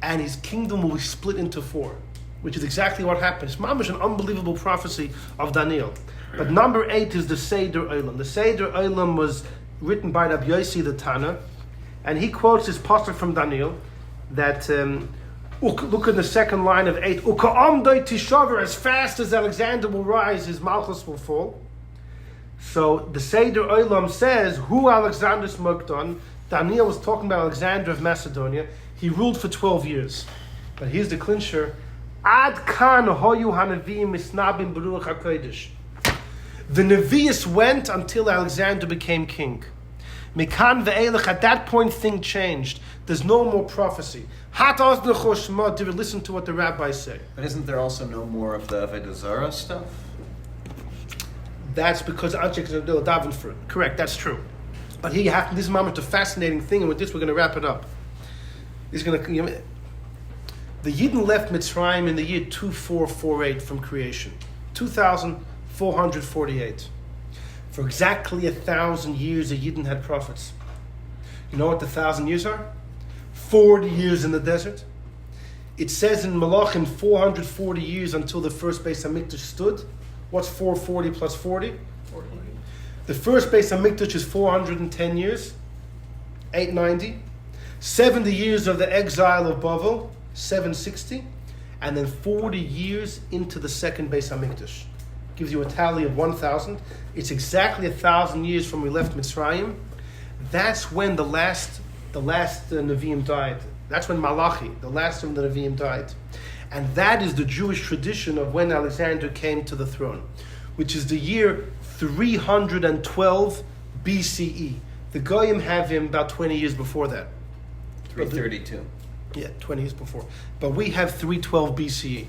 And his kingdom will be split into 4. Which is exactly what happened. It's mamish an unbelievable prophecy of Daniel. But number 8 is the Seder Olam. The Seder Olam was written by Rabbi Yossi the Tana, and he quotes this pasuk from Daniel that look in the second line of 8. Uka'amdoi tishaver, as fast as Alexander will rise, his malchus will fall. So the Seder Olam says, Hu Alexander Smokdon. Daniel was talking about Alexander of Macedonia. He ruled for 12 years. But here's the clincher. Ad kan hoyu hanavim misnabim beruach hakodesh. The Nevi'us went until Alexander became king. Mikan ve'elech, at that point thing changed. There's no more prophecy. Hat os nechoshma, to listen to what the rabbis say. But isn't there also no more of the Avodah Zarah stuff? That's because Anshek daven for it. Correct, that's true. But here you have this moment, a fascinating thing, and with this we're going to wrap it up. The Yidden left Mitzrayim in the year 2448 from creation, 2448. For exactly 1,000 years, the Yidden had prophets. You know what the 1,000 years are? 40 years in the desert. It says in Malachim 440 years until the first Beis HaMikdash stood. What's 440 plus 40? 40. The first Beis HaMikdash is 410 years, 890. 70 years of the exile of Bavel, 760. And then 40 years into the second Beis HaMikdash. Gives you a tally of 1,000. It's exactly 1,000 years from we left Mitzrayim. That's when the last Nevi'im died. That's when Malachi, the last of the Nevi'im, died. And that is the Jewish tradition of when Alexander came to the throne, which is the year 312 BCE. The Goyim have him about 20 years before that. 332. Yeah, 20 years before. But we have 312 BCE.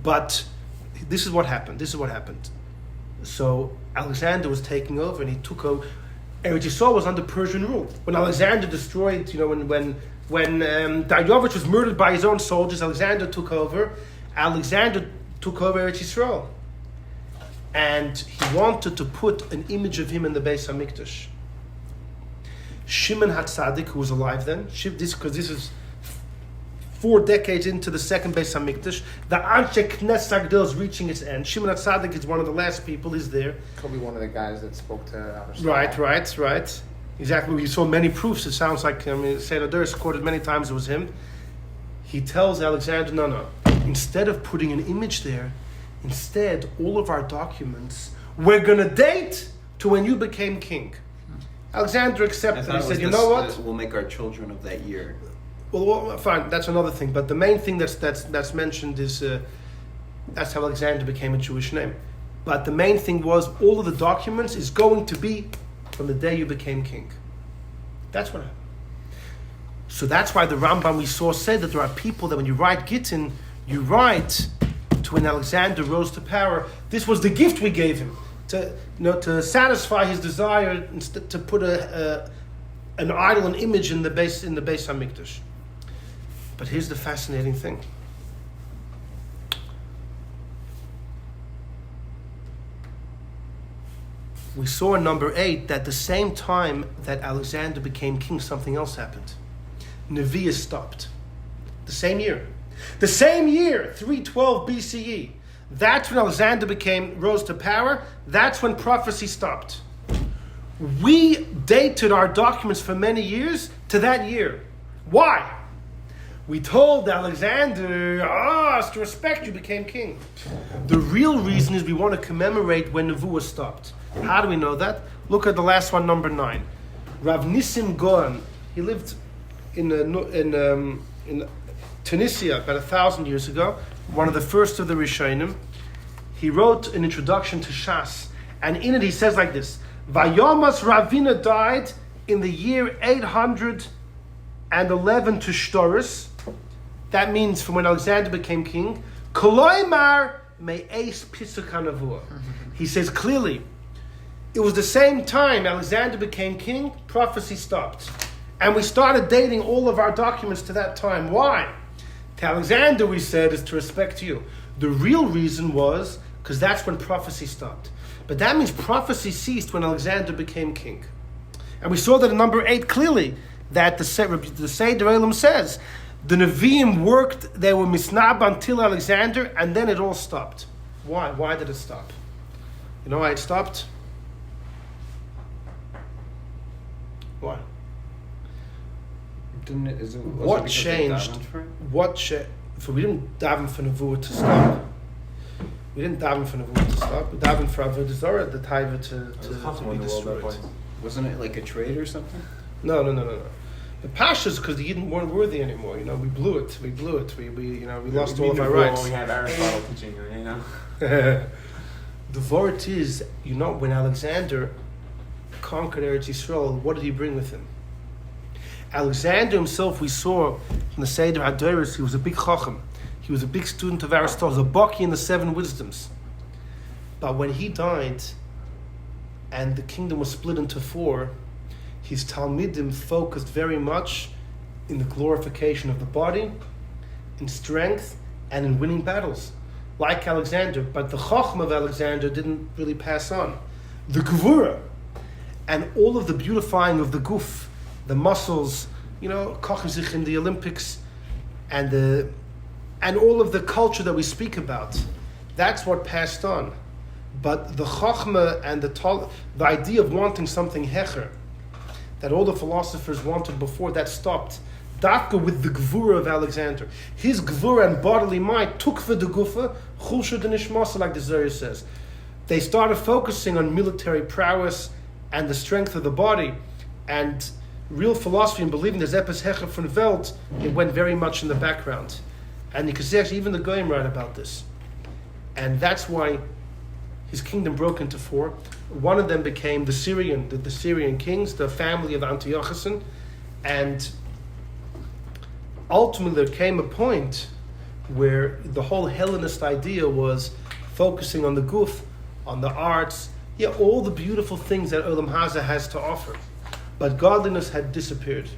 But this is what happened. So Alexander was taking over, and he took over. Eretz Yisrael was under Persian rule. When Alexander destroyed, when Dariovich was murdered by his own soldiers, Alexander took over. Alexander took over Eretz Yisrael. And he wanted to put an image of him in the Beis HaMikdash. Shimon HaTzadik, who was alive then, because this is 4 decades into the second Beis HaMikdash, the Anshe Knesset Agdil is reaching its end. Shimon HaTzadik is one of the last people. He's there. Could be one of the guys that spoke to Aristotle. Right. Exactly. We saw many proofs. It sounds like, Seder Durst quoted many times it was him. He tells Alexander, no. Instead of putting an image there, instead, all of our documents, we're going to date to when you became king. Alexander accepted. He said, you know what? We'll make our children of that year. Well, fine, that's another thing. But the main thing that's mentioned is that's how Alexander became a Jewish name. But the main thing was all of the documents is going to be from the day you became king. That's what happened. So that's why the Rambam we saw said that there are people that when you write Gittin, you write to when Alexander rose to power. This was the gift we gave him to satisfy his desire to put an idol, an image in the Beis HaMikdash. But here's the fascinating thing. We saw in number 8 that the same time that Alexander became king, something else happened. Nevi'ah stopped. The same year, 312 BCE. That's when Alexander rose to power. That's when prophecy stopped. We dated our documents for many years to that year. Why? We told Alexander, to respect you, became king. The real reason is we want to commemorate when Nevuah stopped. How do we know that? Look at the last one, number 9. Rav Nissim Gaon, he lived in Tunisia about 1,000 years ago, one of the first of the Rishonim. He wrote an introduction to Shas, and in it he says like this: Vayomas Ravina died in the year 811 to Shtoris. That means from when Alexander became king. Koloimar me'es pisuk hanavua. He says clearly, it was the same time Alexander became king, prophecy stopped. And we started dating all of our documents to that time. Why? To Alexander, we said, is to respect you. The real reason was because that's when prophecy stopped. But that means prophecy ceased when Alexander became king. And we saw that in number 8 clearly, that the Seder Olam says, the Nevi'im worked, they were misnab until Alexander, and then it all stopped. Why? Why did it stop? You know why it stopped? Why? What changed? We didn't daven for Nevuah to stop. We didn't daven for Nevuah to stop. We davened for Avodah Zarah, the taiva to be destroyed. Wasn't it like a trade or something? No. The Pashas, because the Yidden weren't worthy anymore. We blew it. We lost all of our rights. We have Aristotle teaching, The Vort is, when Alexander conquered Eretz Yisrael, what did he bring with him? Alexander himself, we saw in the Seder HaDoros, he was a big chacham. He was a big student of Aristotle. He was a baki in the 7 wisdoms. But when he died, and the kingdom was split into 4, his Talmidim focused very much in the glorification of the body, in strength, and in winning battles, like Alexander. But the Chochmah of Alexander didn't really pass on. The Gevura, and all of the beautifying of the guf, the muscles, kochen sich in the Olympics, and all of the culture that we speak about, that's what passed on. But the Chochmah and the idea of wanting something hecher, that all the philosophers wanted before, that stopped. Dafka with the Gevura of Alexander. His Gevura and bodily might took for the Gufa, Chulsha de Nishmasa, like the Zohar says. They started focusing on military prowess and the strength of the body, and real philosophy and believing there's Epis Hecher von Welt, it went very much in the background. And you can see actually even the Goyim write about this. And that's why his kingdom broke into four. One of them became the Syrian kings, the family of Antiochus, and ultimately there came a point where the whole Hellenist idea was focusing on the guf, on the arts, all the beautiful things that Olam Haza has to offer. But godliness had disappeared.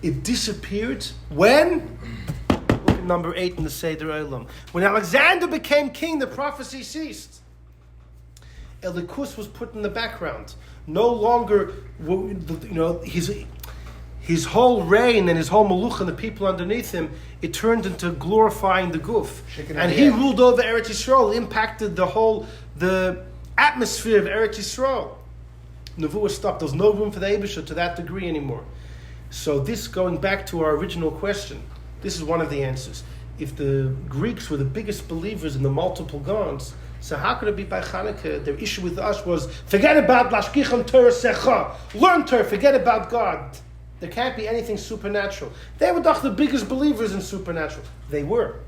It disappeared when? Look at number 8 in the Seder Olam. When Alexander became king, the prophecy ceased. Elikus was put in the background. No longer, his whole reign and his whole maluch and the people underneath him, it turned into glorifying the guf. And he ruled over Eretz Yisrael, impacted the atmosphere of Eretz Yisrael. Nevuah stopped. There was no room for the Eibusha to that degree anymore. So this, going back to our original question, this is one of the answers. If the Greeks were the biggest believers in the multiple gods, so how could it be by Chanukah? Their issue with us was, forget about Lashkicham Torah Secha. Learn Torah, forget about God. There can't be anything supernatural. They were the biggest believers in supernatural. They were.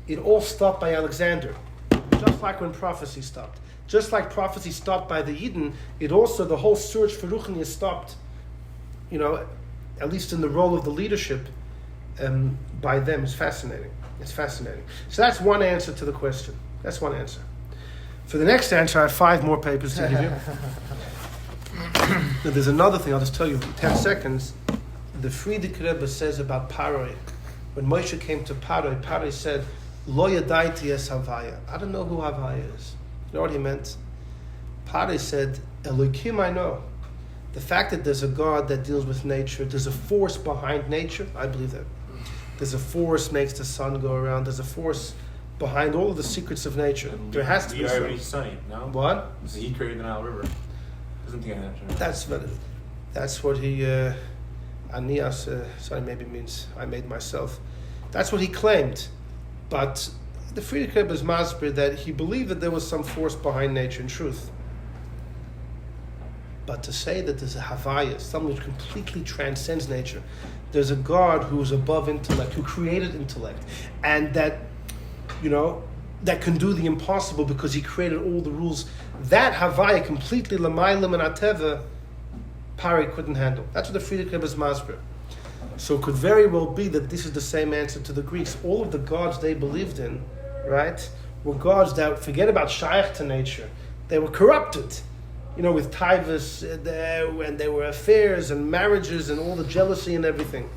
It all stopped by Alexander. Just like when prophecy stopped. Just like prophecy stopped by the Yidden, it also, the whole search for Ruchniya stopped, at least in the role of the leadership, by them. It's fascinating. It's fascinating. So that's one answer to the question. That's one answer. For the next answer, I have 5 more papers to give you. Now, there's another thing, I'll just tell you in 10 seconds. The Frierdiker Rebbe says about Paroi. When Moshe came to Paroi, Paroi said, Lo yadaiti es Havaya. I don't know who Havaya is. You know what he meant? Paroi said, Elokim I know. The fact that there's a God that deals with nature, there's a force behind nature, I believe that. There's a force makes the sun go around, there's a force behind all of the secrets of nature. There has to be something. Sunny, no? What? So he created the Nile River. Doesn't think That's what he Anias maybe means I made myself. That's what he claimed. But the Frierdiker Rebbe is masber that he believed that there was some force behind nature in truth. But to say that there's a Havaya, something which completely transcends nature, there's a God who is above intellect, who created intellect, and that can do the impossible because he created all the rules. That Havaya, completely Lamaylim and Ateva, Pari couldn't handle. That's what the Frierdiker Rebbe is masber. So it could very well be that this is the same answer to the Greeks. All of the gods they believed in, right, were gods that, forget about shaykh to nature, they were corrupted. With taivas, and there were affairs and marriages and all the jealousy and everything.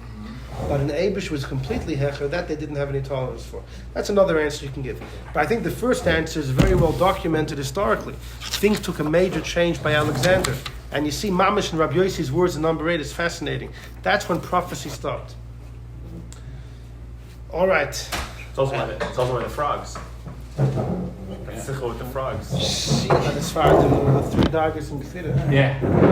But an Eibush was completely hecher, that they didn't have any tolerance for. That's another answer you can give. But I think the first answer is very well documented historically. Things took a major change by Alexander. And you see Mamish and Rabbi Yossi's words in number 8 is fascinating. That's when prophecy stopped. All right. It's also by the frogs. That's with the frogs. That is far. The 3 daggers in Gefira. Yeah.